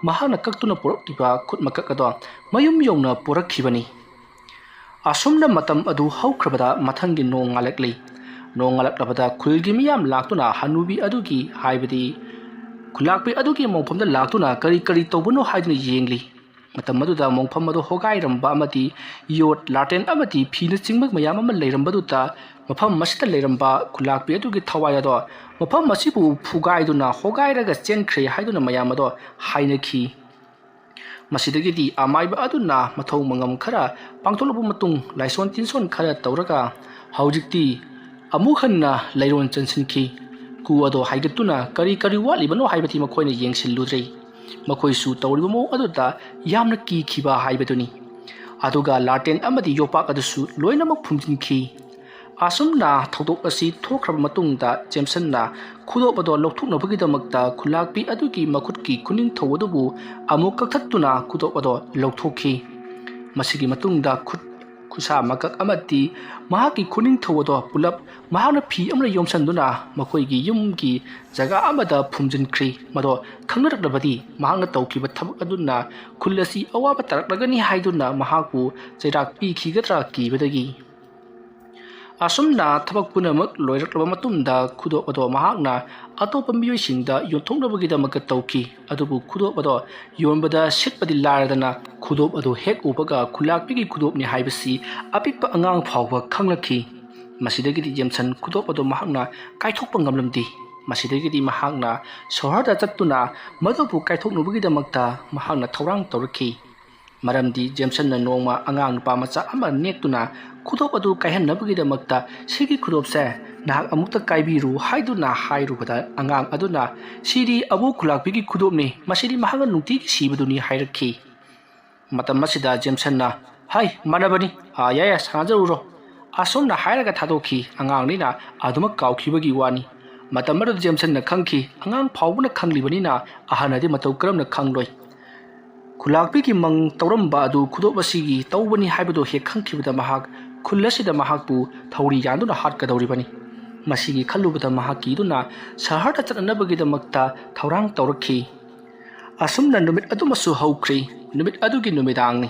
ꯃꯍꯥꯛꯅ ꯀꯛꯇꯨꯅ ꯄꯨꯔꯛꯂꯤꯕ ꯈꯨꯠ ꯃꯀꯛ ꯑꯗꯣ ꯃꯌꯨꯝ ꯌꯧꯅ ꯄꯨꯔꯛꯈꯤꯕꯅꯤ ꯑꯁꯨꯝꯅ ꯃꯇꯝ ꯑꯗꯨ ꯍꯧꯈ꯭ꯔꯕꯗ ꯃꯊꯪꯒꯤ ꯅꯣꯡ ꯉꯥꯜꯂꯛꯂꯤ ꯅꯣꯡ ꯉꯥꯜꯂꯛꯂꯕꯗ ꯈꯨꯜꯒꯤ ꯃꯤꯌꯥꯝ ꯂꯥꯛꯇꯨꯅ ꯍꯅꯨꯕꯤ ꯑꯗꯨꯒꯤ ꯍꯥꯏꯕꯗꯤ ꯈꯨꯂꯥꯛꯄꯤ ꯑꯗꯨꯒꯤ ꯃꯣꯡꯐꯝꯗ ꯂꯥꯛꯇꯨꯅ ꯀꯔꯤ ꯇꯧꯕꯅꯣ ꯍꯥꯏꯗꯨꯅ ꯌꯦꯡꯂꯤ ꯃꯇꯝ ꯑꯗꯨꯗ ꯃꯣꯡꯐꯝ ꯑꯗꯨ ꯍꯣꯒꯥꯏꯔꯝꯕ ꯑꯃꯗꯤ ꯌꯣꯠ ꯂꯥꯇꯦꯟ ꯑꯃꯗꯤ ꯐꯤꯅ ꯆꯤꯡꯕ ꯃꯌꯥꯝ ꯑꯃ ꯂꯩꯔꯝꯕꯗꯨꯗ ꯃꯐꯝ ꯑꯁꯤꯗ ꯂꯩꯔꯝꯕ ꯈꯨꯂꯥꯛꯄꯤ ꯑꯗꯨꯒꯤ ꯊꯋꯥꯏ ꯑꯗꯣ ꯃꯐꯝ ꯑꯁꯤꯕꯨ ꯐꯨꯒꯥꯏꯗꯨꯅ ꯍꯣꯒꯥꯏꯔꯒ ꯆꯦꯟꯈ꯭ꯔꯦ ꯍꯥꯏꯗꯨꯅ ꯃꯌꯥꯝ ꯑꯗꯣ ꯍꯥꯏꯅꯈꯤ ꯃꯁꯤꯗꯒꯤꯗꯤ ꯑꯃꯥꯏꯕ ꯑꯗꯨꯅ ꯃꯊꯧ ꯃꯉꯝ ꯈꯔ ꯄꯥꯡꯊꯣꯛꯂꯕ ꯃꯇꯨꯡ ꯂꯥꯏꯁꯣꯟ ꯇꯤꯟꯁꯣꯟ ꯈꯔ ꯇꯧꯔꯒ ꯍꯧꯖꯤꯛꯇꯤ ꯑꯃꯨꯛ ꯍꯟꯅ ꯂꯩꯔꯣꯟ ꯆꯟꯁꯤꯟꯈꯤ ꯀꯨ ꯑꯗꯣ ꯍꯥꯏꯒꯠꯇꯨꯅ ꯀꯔꯤ ꯋꯥꯠꯂꯤꯕꯅꯣ ꯍꯥꯏꯕꯗꯤ ꯃꯈꯣꯏꯅ ꯌꯦꯡꯁꯤꯜꯂꯨꯗ꯭ꯔꯦ ꯃꯈꯣꯏꯁꯨ ꯇꯧꯔꯤꯕ ꯃꯑꯣꯡ ꯑꯗꯨꯗ ꯌꯥꯝꯅ ꯀꯤꯈꯤꯕ ꯍꯥꯏꯕꯗꯨꯅꯤ ꯑꯗꯨꯒ ꯂꯥꯇꯦꯟ ꯑꯃꯗꯤ ꯌꯣꯄꯥꯛ ꯑꯗꯨꯁꯨ ꯂꯣꯏꯅꯃꯛ ꯐꯨꯝꯖꯤꯟꯈꯤ ꯑꯁꯨꯝꯅ ꯊꯧꯗꯣꯛ ꯑꯁꯤ ꯊꯣꯛꯈ꯭ꯔꯕ ꯃꯇꯨꯡꯗ ꯖꯦꯝꯁꯟꯅ ꯈꯨꯗꯣꯞ ꯑꯗꯨ ꯂꯧꯊꯣꯛꯅꯕꯒꯤꯗꯃꯛꯇ ꯈꯨꯂꯥꯛꯄꯤ ꯑꯗꯨꯒꯤ ꯃꯈꯨꯠꯀꯤ ꯈꯨꯅꯤꯡꯊꯧ ꯑꯗꯨꯕꯨ ꯑꯃꯨꯛ ꯀꯛꯊꯠꯇꯨꯅ ꯈꯨꯗꯣꯞ ꯑꯗꯨ ꯂꯧꯊꯣꯛꯈꯤ ꯃꯁꯤꯒꯤ ꯃꯇꯨꯡꯗ ꯈꯨꯁꯥ ꯃꯀꯛ ꯑꯃꯗꯤ ꯃꯍꯥꯛꯀꯤ ꯈꯨꯅꯤꯡꯊꯧ ꯑꯗꯨ ꯄꯨꯂꯞ ꯃꯍꯥꯛꯅ ꯐꯤ ꯑꯃꯅ ꯌꯣꯝꯁꯤꯟꯗꯨꯅ ꯃꯈꯣꯏꯒꯤ ꯌꯨꯝꯒꯤ ꯖꯒꯥ ꯑꯃꯗ ꯐꯨꯝꯖꯤꯟꯈ꯭ꯔꯤ ꯃꯗꯣ ꯈꯪꯅꯔꯛꯂꯕꯗꯤ ꯃꯍꯥꯛꯅ ꯇꯧꯈꯤꯕ ꯊꯕꯛ ꯑꯗꯨꯅ ꯈꯨꯜ ꯑꯁꯤ ꯑꯋꯥꯕ ꯇꯥꯔꯛꯂꯒꯅꯤ ꯍꯥꯏꯗꯨꯅ ꯃꯍꯥꯛꯄꯨ ꯆꯩꯔꯥꯛ ꯄꯤꯈꯤꯒꯗ꯭ꯔꯥ ꯀꯤꯕꯗꯒꯤ ꯑꯁꯨꯝꯅ ꯊꯕꯛ ꯄꯨꯝꯅꯃꯛ ꯂꯣꯏꯔꯛꯂꯕ ꯃꯇꯨꯡꯗ ꯈꯨꯗꯣꯞ ꯑꯗꯣ ꯃꯍꯥꯛꯅ ꯑꯇꯣꯞꯄ ꯃꯤꯑꯣꯏꯁꯤꯡꯗ ꯌꯣꯟꯊꯣꯛꯅꯕꯒꯤꯗꯃꯛꯇ ꯇꯧꯈꯤ ꯑꯗꯨꯕꯨ ꯈꯨꯗꯣꯞ ꯑꯗꯣ ꯌꯣꯟꯕꯗ ꯁꯤꯠꯄꯗꯤ ꯂꯥꯏꯔꯗꯅ ꯈꯨꯗꯣꯞ ꯑꯗꯨ ꯍꯦꯛ ꯎꯕꯒ ꯈꯨꯂꯥꯛꯄꯤꯒꯤ ꯈꯨꯗꯣꯞꯅꯤ ꯍꯥꯏꯕꯁꯤ ꯑꯄꯤꯛꯄ ꯑꯉꯥꯡ ꯐꯥꯎꯕ ꯈꯪꯂꯛꯈꯤ ꯃꯁꯤꯗꯒꯤꯗꯤ ꯖꯦꯝꯁꯟ ꯈꯨꯗꯣꯞ ꯑꯗꯨ ꯃꯍꯥꯛꯅ ꯀꯥꯏꯊꯣꯛꯄ ꯉꯝꯂꯝꯗꯦ ꯃꯁꯤꯗꯒꯤꯗꯤ ꯃꯍꯥꯛꯅ ꯁꯣꯍꯔꯗ ꯆꯠꯇꯨꯅ ꯃꯗꯨꯕꯨ ꯀꯥꯏꯊꯣꯛꯅꯕꯒꯤꯗꯃꯛꯇ ꯃꯍꯥꯛꯅ ꯊꯧꯔꯥꯡ ꯇꯧꯔꯛꯈꯤ ꯃꯔꯝꯗꯤ ꯖꯦꯝꯁꯟꯅ ꯅꯣꯡꯃ ꯑꯉꯥꯡ ꯅꯨꯄꯥ ꯃꯆꯥ ꯑꯃ ꯅꯦꯛꯇꯨꯅ ꯈꯨꯗꯣꯞ ꯑꯗꯨ ꯀꯥꯏꯍꯟꯅꯕꯒꯤꯗꯃꯛꯇ ꯁꯤꯒꯤ ꯈꯨꯗꯣꯞꯁꯦ ꯅꯍꯥꯛ ꯑꯃꯨꯛꯇ ꯀꯥꯏꯕꯤꯔꯨ ꯍꯥꯏꯗꯨꯅ ꯍꯥꯏꯔꯨꯕꯗ ꯑꯉꯥꯡ ꯑꯗꯨꯅ ꯁꯤꯗꯤ ꯑꯕꯣꯛ ꯈꯨꯂꯥꯛꯄꯤꯒꯤ ꯈꯨꯗꯣꯞꯅꯤ ꯃꯁꯤꯗꯤ ꯃꯍꯥꯛꯅ ꯅꯨꯡꯇꯤꯒꯤ ꯁꯤꯕꯗꯨꯅꯤ ꯍꯥꯏꯔꯛꯈꯤ ꯃꯇꯝ ꯑꯁꯤꯗ ꯖꯦꯝꯁꯟꯅ ꯍꯥꯏ ꯃꯥꯟꯅꯕꯅꯤ ꯌꯥꯏ ꯁꯥꯟꯅꯖꯔꯨꯔꯣ ꯑꯁꯨꯝꯅ ꯍꯥꯏꯔꯒ ꯊꯥꯗꯣꯛꯈꯤ ꯑꯉꯥꯡꯅꯤꯅ ꯑꯗꯨꯃꯛ ꯀꯥꯎꯈꯤꯕꯒꯤ ꯋꯥꯅꯤ ꯃꯇꯝ ꯑꯗꯨꯗ ꯖꯦꯝꯁꯟꯅ ꯈꯪꯈꯤ ꯑꯉꯥꯡ ꯐꯥꯎꯕꯅ ꯈꯪꯂꯤꯕꯅꯤꯅ ꯑꯍꯟꯅꯗꯤ ꯃꯇꯧ ꯀꯔꯝꯅ ꯈꯪꯂꯣꯏ ꯈꯨꯂꯥꯛꯄꯤꯒꯤ ꯃꯪ ꯇꯧꯔꯝꯕ ꯑꯗꯨ ꯈꯨꯗꯣꯞ ꯑꯁꯤꯒꯤ ꯇꯧꯕꯅꯤ ꯍꯥꯏꯕꯗꯨ ꯍꯦꯛ ꯈꯪꯈꯤꯕꯗ ꯃꯍꯥꯛ ꯈꯨꯜ ꯑꯁꯤꯗ ꯃꯍꯥꯛꯄꯨ ꯊꯧꯔꯤ ꯌꯥꯟꯗꯨꯅ ꯍꯥꯠꯀꯗꯧꯔꯤꯕꯅꯤ ꯃꯁꯤꯒꯤ ꯈꯜꯂꯨꯕꯗ ꯃꯍꯥꯛ ꯀꯤꯗꯨꯅ ꯁꯍꯔꯗ ꯆꯠꯅꯅꯕꯒꯤꯗꯃꯛꯇ ꯊꯧꯔꯥꯡ ꯇꯧꯔꯛꯈꯤ ꯑꯁꯨꯝꯅ ꯅꯨꯃꯤꯠ ꯑꯗꯨꯃꯁꯨ ꯍꯧꯈ꯭ꯔꯤ ꯅꯨꯃꯤꯠ ꯑꯗꯨꯒꯤ ꯅꯨꯃꯤꯗꯥꯡꯅꯤ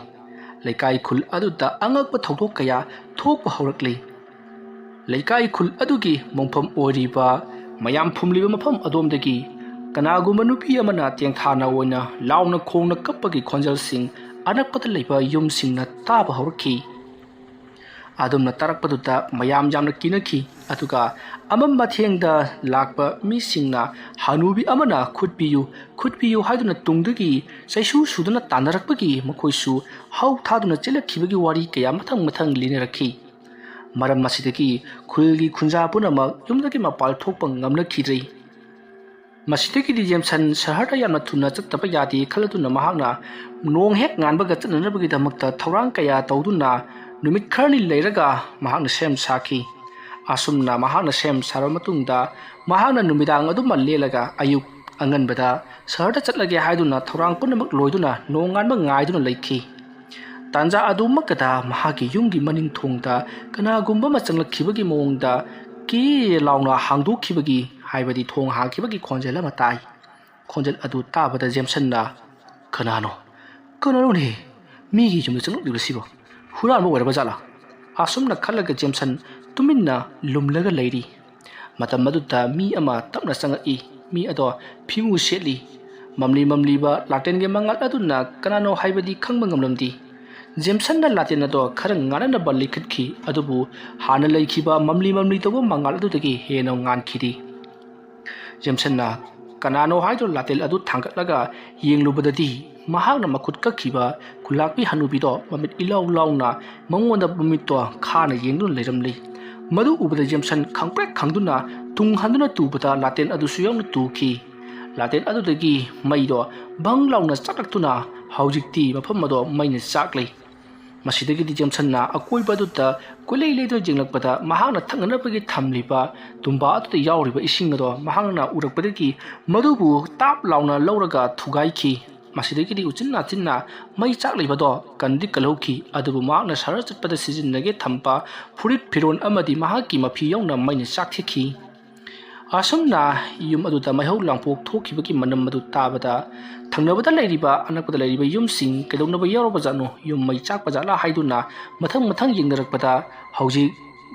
ꯂꯩꯀꯥꯏ ꯈꯨꯜ ꯑꯗꯨꯗ ꯑꯉꯛꯄ ꯊꯧꯗꯣꯛ ꯀꯌా ꯊꯣꯛꯄ ꯍꯧꯔꯛꯂꯤ ꯂꯩꯀꯥꯏ ꯈꯨꯜ ꯑꯗꯨꯒꯤ ꯃꯣꯡꯐꯝ ꯑꯣꯏꯔꯤꯕ ꯃꯌꯥꯝ ꯐꯨꯝꯂꯤꯕ ꯃꯐꯝ ꯑꯗꯣꯝꯗꯒꯤ ꯀꯅꯥꯒꯨꯝꯕ ꯅꯨꯄꯤ ꯑꯃꯅ ꯇꯦꯡꯊꯥꯅ ꯑꯣꯏꯅ ꯂꯥꯎꯅ ꯈꯣꯡꯅ ꯀꯞꯄꯒꯤ ꯈꯣꯟꯖꯦꯜꯁꯤꯡ ꯑꯅꯛꯄꯗ ꯂꯩꯕ ꯌꯨꯝꯁꯤꯡꯅ ꯇꯥꯕ ꯍꯧꯔꯛꯈꯤ ꯑꯗꯨꯝꯅ ꯇꯥꯔꯛꯄꯗꯨꯗ ꯃꯌꯥꯝ ꯌꯥꯝꯅ ꯀꯤꯅꯈꯤ ꯑꯗꯨꯒ ꯑꯃꯝꯕ ꯊꯦꯡꯗ ꯂꯥꯛꯄ ꯃꯤꯁꯤꯡꯅ ꯍꯅꯨꯕꯤ ꯑꯃꯅ ꯈꯨꯠꯄꯤꯌꯨ ꯍꯥꯏꯗꯨꯅ ꯇꯨꯡꯗꯒꯤ ꯆꯩꯁꯨ ꯁꯨꯗꯨꯅ ꯇꯥꯟꯅꯔꯛꯄꯒꯤ ꯃꯈꯣꯏꯁꯨ ꯍꯧ ꯊꯥꯗꯨꯅ ꯆꯦꯜꯂꯛꯈꯤꯕꯒꯤ ꯋꯥꯔꯤ ꯀꯌꯥ ꯃꯊꯪ ꯂꯤꯅꯔꯛꯈꯤ ꯃꯔꯝ ꯑꯁꯤꯗꯒꯤ ꯈꯨꯜꯒꯤ ꯈꯨꯟꯖꯥ ꯄꯨꯝꯅꯃꯛ ꯌꯨꯝꯗꯒꯤ ꯃꯄꯥꯜ ꯊꯣꯛꯄ ꯉꯝꯅꯈꯤꯗ꯭ꯔꯦ ꯃꯁꯤꯗꯒꯤꯗꯤ ꯖꯦꯝꯁꯟ ꯁꯍꯔꯗ ꯌꯥꯝꯅ ꯊꯨꯅ ꯆꯠꯇꯕ ꯌꯥꯗꯦ ꯈꯜꯂꯗꯨꯅ ꯃꯍꯥꯛꯅ ꯅꯣꯡ ꯍꯦꯛ ꯉꯥꯟꯕꯒ ꯆꯠꯅꯅꯕꯒꯤꯗꯃꯛꯇ ꯊꯧꯔꯥꯡ ꯀꯌꯥ ꯇꯧꯗꯨꯅ ꯅꯨꯃꯤꯠ ꯈꯔꯅꯤ ꯂꯩꯔꯒ ꯃꯍꯥꯛꯅ ꯁꯦꯝ ꯁꯥꯈꯤ asumna mahakna sem sara matungda mahakna numidang aduma lelaga ayuk anganbada saharda chatlage haiduna thorang punamak loiduna nonganba ngaiduna leikhi tanja adumakada mahaki yumgi maning thongda kanagumba machanglakkhibagi mongda ki launa hangdokhibagi haibadi thong hangkhibagi khonjel ama tai khonjel adu tabada Jameson na kanano ne migi jumda changlibasibo huran bo werba jala asumna khalaga Jameson tuminna lumlaga leiri matam maduta mi ama tapna sangai mi ado phimu setli mamli ba laten ge mangal aduna kanano haibadi khangba ngamlamdi Jameson na laten ado khara ngana na balli khitki adubu hana leikhiba mamli tobo mangal adu dagi heno ngan khidi Jameson na kanano haido latel adu thangkatlaga yenglubadadi mahakna makhut kakhiba kulakpi hanubido mamit ilaw lawna mangonda bumitto khana yengdun leiramli madu ubada Jameson khangprek khangduna tung handuna tubata laten adu suyang tuki laten adu dagi maido bang lawna chaklatuna haujikti mafam mado maina chaklei masidagi di Jameson na akoi baduta kulei leido jenglakpada mahakna thanganapagi thamliba tumba atu yawriba ising ado mahakna urakpadagi madubu tap lawna lawraga thugaiki masidagi di uchinna mai chaklibado kandi kalauki adubu mahakna sara chatpada sijinnage thampa furit phiron amadi mahaki mafi yawna maina chakthiki asumna yum aduta maihau langpok thokibagi manam madu tabada thangnabada leiriba anakpada leiriba yumsing kedawnaba yawraba jano yum mai chakpa jala haiduna mathang yengnarakpada hauji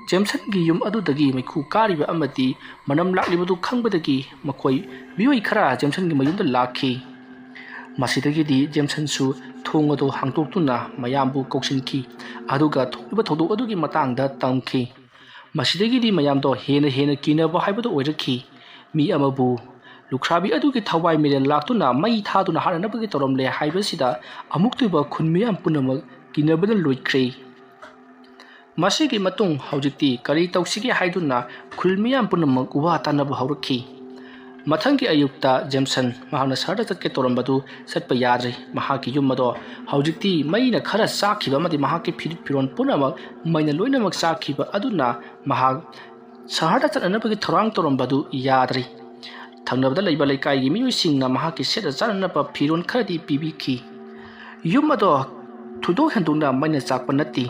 Jameson gi yum adudagi maikhu kariba amadi manam laklibadu khangbadagi makoi bioi khara Jameson gi mayumda lakhi masidagi di Jameson su thongado hangtoktuna mayambu koksinki aduga thokiba thodok adugi matangda tamki masidagi di mayamdo hena kinaba haibadu oirakhi mi amabu lukhrabi adugi thawai miren laktuna mai thaduna haranabagi toromle haibasida amuktuba khunmiyam punamak kinabada loikhre masigi matung haujikti kari tawsigi haiduna khulmiyam punamak uwa tanaba haurakhi mathangi ayukta Jameson mahana sarda chatke torambadu satpa yadre mahaki yumado haujikti maina khara sakhiba amadi mahaki phiron punamak maina loinamak sakhiba aduna mahak sarda chatnabagi thorang torambadu yadre thangnabada leiba leikai gi miyusingna mahaki seta chananapa phiron kharadi pibiki yumado thudo hendungna maina chakpa nati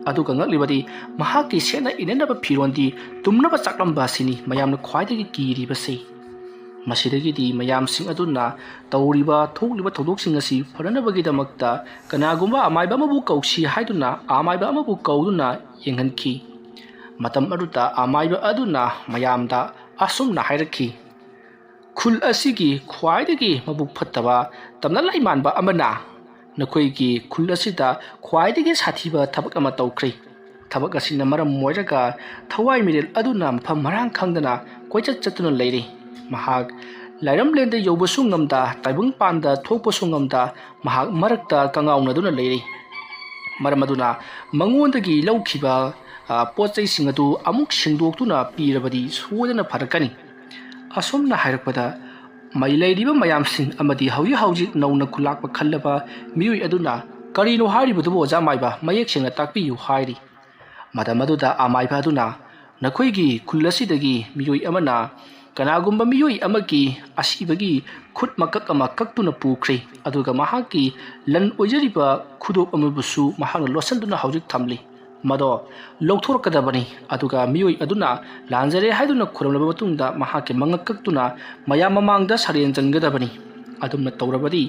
aduga ngaklibadi mahaki sena inenaba phirondi tumnaba chaklamba sini mayamna khwaidagi kiribase masidagi di mayam sing aduna tawriba thokliba thodoksinga si faranabagi damakta kanagumba amaiba mabu kausi haiduna amaiba amabu kauduna yenghanki matam aduta amaiba aduna mayamda asumna hairakhi khul asigi khwaidagi mabuk phattaba tamna laimanba amana nakoigi khul asida khwaidagi sathiba thabak ama tawkhri thabak asina maram moiraga thawai mirel aduna mpham marang khangdana koichat chatuna leiri mahak lairam lende yobasu ngamda taibung panda thokpasu ngamda mahak marakta kangauna duna leiri maramaduna mangondagi laukhiba pochai singadu amuk singdoktuna pirabadi sodana pharakani asomna hairakpada mai leiriba mayam sing amadi hauji nauna khulakpa khallaba miyoi aduna karino haribudu ojamaiba mayek singna takpiyu hairi madamaduda amaiba aduna nakoigi khullasidagi miyoi amana kanagumba miyoi amaki asibagi khut makak ama kaktuna pukre aduga mahaki lan ojariba khudok amabusu mahana losanduna haujik thamli mado longthorkadabani aduga miyoi aduna lanjare haiduna khuramlaba matungda mahaki mangak kaktuna mayam mamangda saren jangadabani adumna tawrabadi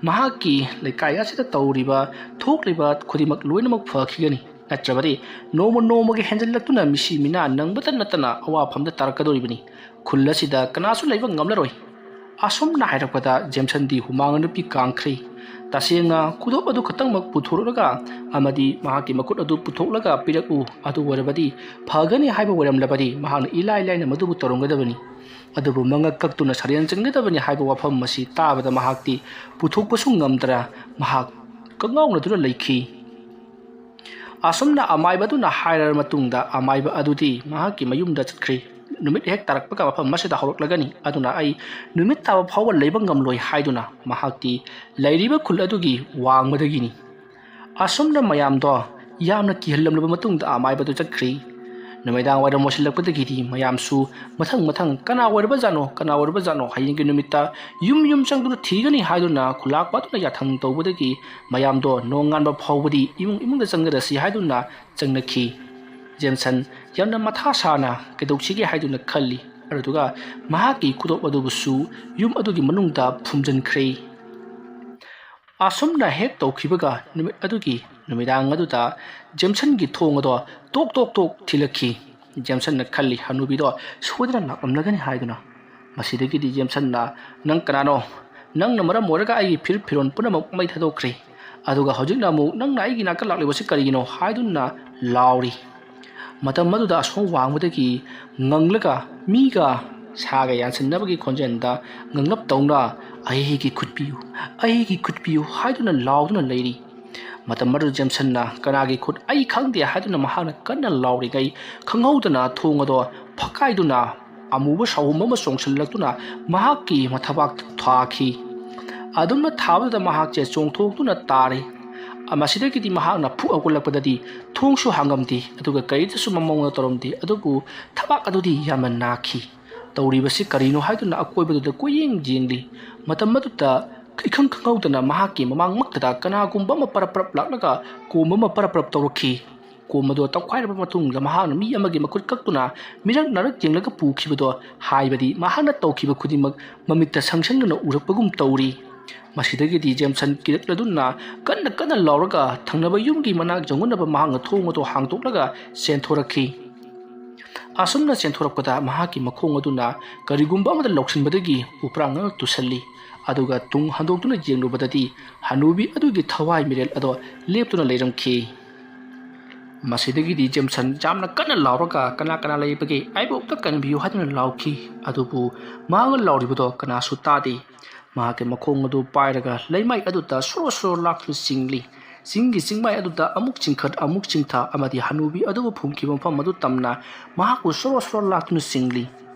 mahaki lekai asida tawriba thokliba khudimak loinamak phakigani natrabadi nomo henjallakuna misi mina nangbatan natana awa phamda tarakadoribani khullasida kanasu leiba ngamlaroi asomna hairakpada Jameson di humangana pi kangkhri tasenga kudop adu khatangmak puthuraga amadi mahaki makut adu puthoklaga piraku adu warabadi phagani haiba waramlabadi mahana ilaina madubu toronggadabani adubu mangak kaktuna sarian changadabani haiba wafam masi tabada mahakti puthokpasu ngamdra mahak kangawna dura leikhi asomna amaiba duna hairar matungda amaiba adudi mahaki mayumda chakri numit hek tarakpa ka mafam masida horoklagani aduna ai numit tawa phawal leiba ngamloi haiduna mahakti leiriba khul adugi wangmadagini asomna mayamdo yamna kihallamlaba matungda amaiba du chakri ꯅꯨꯃꯤꯗꯥꯡ ꯋꯥꯏꯔꯝ ꯃꯣꯠꯁꯤꯜꯂꯛꯄꯗꯒꯤꯗꯤ ꯃꯌꯥꯝꯁꯨ ꯃꯊꯪ ꯀꯅꯥ ꯑꯣꯏꯔꯕꯖꯥꯠꯅꯣ ꯍꯌꯦꯡꯒꯤ ꯅꯨꯃꯤꯠꯇ ꯌꯨꯝ ꯆꯪꯗꯨꯅ ꯊꯤꯒꯅꯤ ꯍꯥꯏꯗꯨꯅ ꯈꯨꯂꯥꯛꯄ ꯑꯗꯨꯅ ꯌꯥꯊꯪ ꯇꯧꯕꯗꯒꯤ ꯃꯌꯥꯝꯗꯣ ꯅꯣꯡꯉꯥꯟꯕ ꯐꯥꯎꯕꯗꯤ ꯏꯃꯨꯡꯗ ꯆꯪꯒꯗꯁꯤ ꯍꯥꯏꯗꯨꯅ ꯆꯪꯅꯈꯤ꯫ ꯖꯦꯝꯁꯟ ꯌꯥꯝꯅ ꯃꯊꯥ ꯁꯥꯅ ꯀꯩꯗꯧꯁꯤꯒꯦ ꯍꯥꯏꯗꯨꯅ ꯈꯜꯂꯤ ꯑꯗꯨꯒ ꯃꯍꯥꯛꯀꯤ ꯈꯨꯗꯣꯞ ꯑꯗꯨꯕꯨꯁꯨ ꯌꯨꯝ ꯑꯗꯨꯒꯤ ꯃꯅꯨꯡꯗ ꯐꯨꯝꯖꯤꯟꯈ꯭ꯔꯦ꯫ ꯑꯁꯨꯝꯅ ꯍꯦꯛ ꯇꯧꯈꯤꯕꯒ ꯅꯨꯃꯤꯠ ꯑꯗꯨꯒꯤ ꯅꯨꯃꯤꯗꯥꯡ ꯑꯗꯨꯗ ꯖꯦꯝꯁꯟꯒꯤ ꯊꯣꯡ ꯑꯗꯣ ꯇꯣꯛ ꯊꯤꯜꯂꯛꯈꯤ꯫ ꯖꯦꯝꯁꯟꯅ ꯈꯜꯂꯤ ꯍꯅꯨꯕꯤꯗꯣ ꯁꯣꯏꯗꯅ ꯂꯥꯛꯂꯝꯂꯒꯅꯤ ꯍꯥꯏꯗꯨꯅ꯫ ꯃꯁꯤꯗꯒꯤꯗꯤ ꯖꯦꯝꯁꯟꯅ ꯅꯪ ꯀꯅꯥꯅꯣ? ꯅꯪꯅ ꯃꯔꯝ ꯑꯣꯏꯔꯒ ꯑꯩꯒꯤ ꯐꯤꯔꯣꯜ ꯄꯨꯝꯅꯃꯛ ꯃꯩ ꯊꯥꯗꯣꯛꯈ꯭ꯔꯦ ꯑꯗꯨꯒ ꯍꯧꯖꯤꯛꯅ ꯑꯃꯨꯛ ꯅꯪꯅ ꯑꯩꯒꯤ ꯅꯥꯛꯇ ꯂꯥꯛꯂꯤꯕꯁꯤ ꯀꯔꯤꯒꯤꯅꯣ ꯍꯥꯏꯗꯨꯅ ꯂꯥꯎꯔꯤ꯫ ꯃꯇꯝ ꯑꯗꯨꯗ ꯑꯁꯣꯝ ꯋꯥꯡꯃꯗꯒꯤ ꯉꯪꯂꯒ ꯃꯤꯒ ꯁꯥꯒ ꯌꯥꯟꯁꯤꯟꯅꯕꯒꯤ ꯈꯣꯟꯖꯦꯜꯗ ꯉꯪꯂꯞ ꯇꯧꯅ ꯑꯩꯒꯤ ꯈꯨꯠ ꯄꯤꯌꯨ ꯍꯥꯏꯗꯨꯅ ꯂꯥꯎꯗꯨꯅ ꯂꯩꯔꯤ꯫ ꯃꯇꯝ ꯑꯗꯨꯗ ꯖꯦꯝꯁꯟꯅ ꯀꯅꯥꯒꯤ ꯈꯨꯠ ꯑꯩ ꯈꯪꯗꯦ ꯍꯥꯏꯗꯨꯅ ꯃꯍꯥꯛꯅ ꯀꯟꯅ ꯂꯥꯎꯔꯤꯉꯩ ꯈꯪꯍꯧꯗꯅ ꯊꯣꯡ ꯑꯗꯣ ꯐꯛꯀꯥꯏꯗꯨꯅ ꯑꯃꯨꯕ ꯁꯥꯎꯍꯨꯝ ꯑꯃ ꯆꯣꯡꯁꯤꯜꯂꯛꯇꯨꯅ ꯃꯍꯥꯛꯀꯤ ꯃꯊꯕꯥꯛꯇ ꯊꯥꯈꯤ꯫ ꯑꯗꯨꯝꯅ ꯊꯥꯕꯗꯨꯗ ꯃꯍꯥꯛꯁꯦ ꯆꯣꯡꯊꯣꯛꯇꯨꯅ ꯇꯥꯔꯦ꯫ ꯃꯁꯤꯗꯒꯤꯗꯤ ꯃꯍꯥꯛꯅ ꯐꯨꯛ ꯍꯧꯒꯠꯂꯛꯄꯗꯗꯤ ꯊꯣꯡꯁꯨ ꯍꯥꯡꯉꯝꯗꯦ ꯑꯗꯨꯒ ꯀꯔꯤꯇꯁꯨ ꯃꯃꯧꯅ ꯇꯧꯔꯝꯗꯦ ꯑꯗꯨꯕꯨ ꯊꯕꯥꯛ ꯑꯗꯨꯗꯤ ꯌꯥꯝꯅ ꯅꯥꯈꯤ꯫ ꯇꯧꯔꯤꯕꯁꯤ ꯀꯔꯤꯅꯣ ꯍꯥꯏꯗꯨꯅ ꯑꯀꯣꯏꯕꯗꯨꯗ ꯀꯣꯏꯌꯦꯡ ꯌꯦꯡꯂꯤ꯫ ꯃꯇꯝ ꯑꯗꯨꯗ ꯏꯈꯪ ꯈꯪꯍꯧꯗꯅ ꯃꯍꯥꯛꯀꯤ ꯃꯃꯥꯡꯃꯛꯇꯗ ꯀꯅꯥꯒꯨꯝꯕ ꯑꯃ ꯄꯔꯞ ꯂꯥꯛꯂꯒ ꯀꯣꯝ ꯑꯃ ꯄꯔꯞ ꯇꯧꯔꯛꯈꯤ꯫ ꯀꯣꯝ ꯑꯗꯨ ꯇꯧꯈꯥꯏꯔꯕ ꯃꯇꯨꯡꯗ ꯃꯍꯥꯛꯅ ꯃꯤ ꯑꯃꯒꯤ ꯃꯈꯨꯠ ꯀꯛꯇꯨꯅ ꯃꯤꯔꯛ ꯌꯦꯡꯂꯒ ꯄꯨꯈꯤꯕꯗꯣ ꯍꯥꯏꯕꯗꯤ ꯃꯍꯥꯛꯅ ꯇꯧꯈꯤꯕ ꯈꯨꯗꯤꯡꯃꯛ ꯃꯃꯤꯠꯇ ꯁꯪꯁꯪꯅꯅ ꯎꯔꯛꯄꯒꯨꯝ ꯇꯧꯔꯤ꯫ ꯃꯁꯤꯗꯒꯤꯗꯤ ꯖꯦꯝꯁꯟ ꯀꯤꯔꯛꯂꯗꯨꯅ ꯀꯟꯅ ꯂꯥꯎꯔꯒ ꯊꯪꯅꯕ ꯌꯨꯝꯒꯤ ꯃꯅꯥꯛ ꯌꯧꯅꯅꯕ ꯃꯍꯥꯛꯅ ꯊꯣꯡ ꯑꯗꯨ ꯍꯥꯡꯗꯣꯛꯂꯒ ꯆꯦꯟꯊꯣꯔꯛꯈꯤ꯫ ꯑꯁꯨꯝꯅ ꯆꯦꯟꯊꯣꯔꯛꯄꯗ ꯃꯍꯥꯛꯀꯤ ꯃꯈꯣꯡ ꯑꯗꯨꯅ ꯀꯔꯤꯒꯨꯝꯕ ꯑꯃꯗ ꯂꯧꯁꯤꯟꯕꯗꯒꯤ ꯎꯄ꯭ꯔꯥꯡ ꯑꯃ ꯇꯨꯁꯜꯂꯤ ꯑꯗꯨꯒ ꯇꯨꯡ ꯍꯟꯗꯣꯛꯇꯨꯅ ꯌꯦꯡꯂꯨꯕꯗꯗꯤ ꯍꯅꯨꯕꯤ ꯑꯗꯨꯒꯤ ꯊꯋꯥꯏ ꯃꯤꯔꯦꯜ ꯑꯗꯣ ꯂꯦꯞꯇꯨꯅ ꯂꯩꯔꯝꯈꯤ꯫ ꯃꯁꯤꯗꯒꯤꯗꯤ ꯖꯦꯝꯁꯟ ꯌꯥꯝꯅ ꯀꯟꯅ ꯂꯥꯎꯔꯒ ꯀꯅꯥ ꯂꯩꯕꯒꯦ ꯑꯩꯕꯨ ꯑꯃꯨꯛꯇ ꯀꯟꯕꯤꯌꯨ ꯍꯥꯏꯗꯨꯅ ꯂꯥꯎꯈꯤ ꯑꯗꯨꯕꯨ ꯃꯍꯥꯛꯅ ꯂꯥꯎꯔꯤꯕꯗꯣ ꯀꯅꯥꯁꯨ ꯇꯥꯗꯦ꯫ ꯃꯍꯥꯛꯀꯤ ꯃꯈꯣꯡ ꯑꯗꯨ ꯄꯥꯏꯔꯒ ꯂꯩꯃꯥꯏ ꯑꯗꯨꯗ ꯁꯣꯔꯣ ꯂꯥꯛꯇꯨꯅ ꯆꯤꯡꯂꯤ꯫ ꯆꯤꯡꯃꯥꯏ ꯑꯗꯨꯗ ꯑꯃꯨꯛ ꯆꯤꯡꯈꯠ ꯑꯃꯨꯛ ꯆꯤꯡꯊ ꯑꯃꯗꯤ ꯍꯅꯨꯕꯤ ꯑꯗꯨꯕꯨ ꯐꯨꯝꯈꯤꯕ ꯃꯐꯝ ꯑꯗꯨ ꯇꯝꯅ ꯃꯍꯥꯛꯄꯨ ꯁꯣꯔꯣ ꯂꯥꯛꯇꯨꯅ ꯆꯤꯡꯂꯤ꯫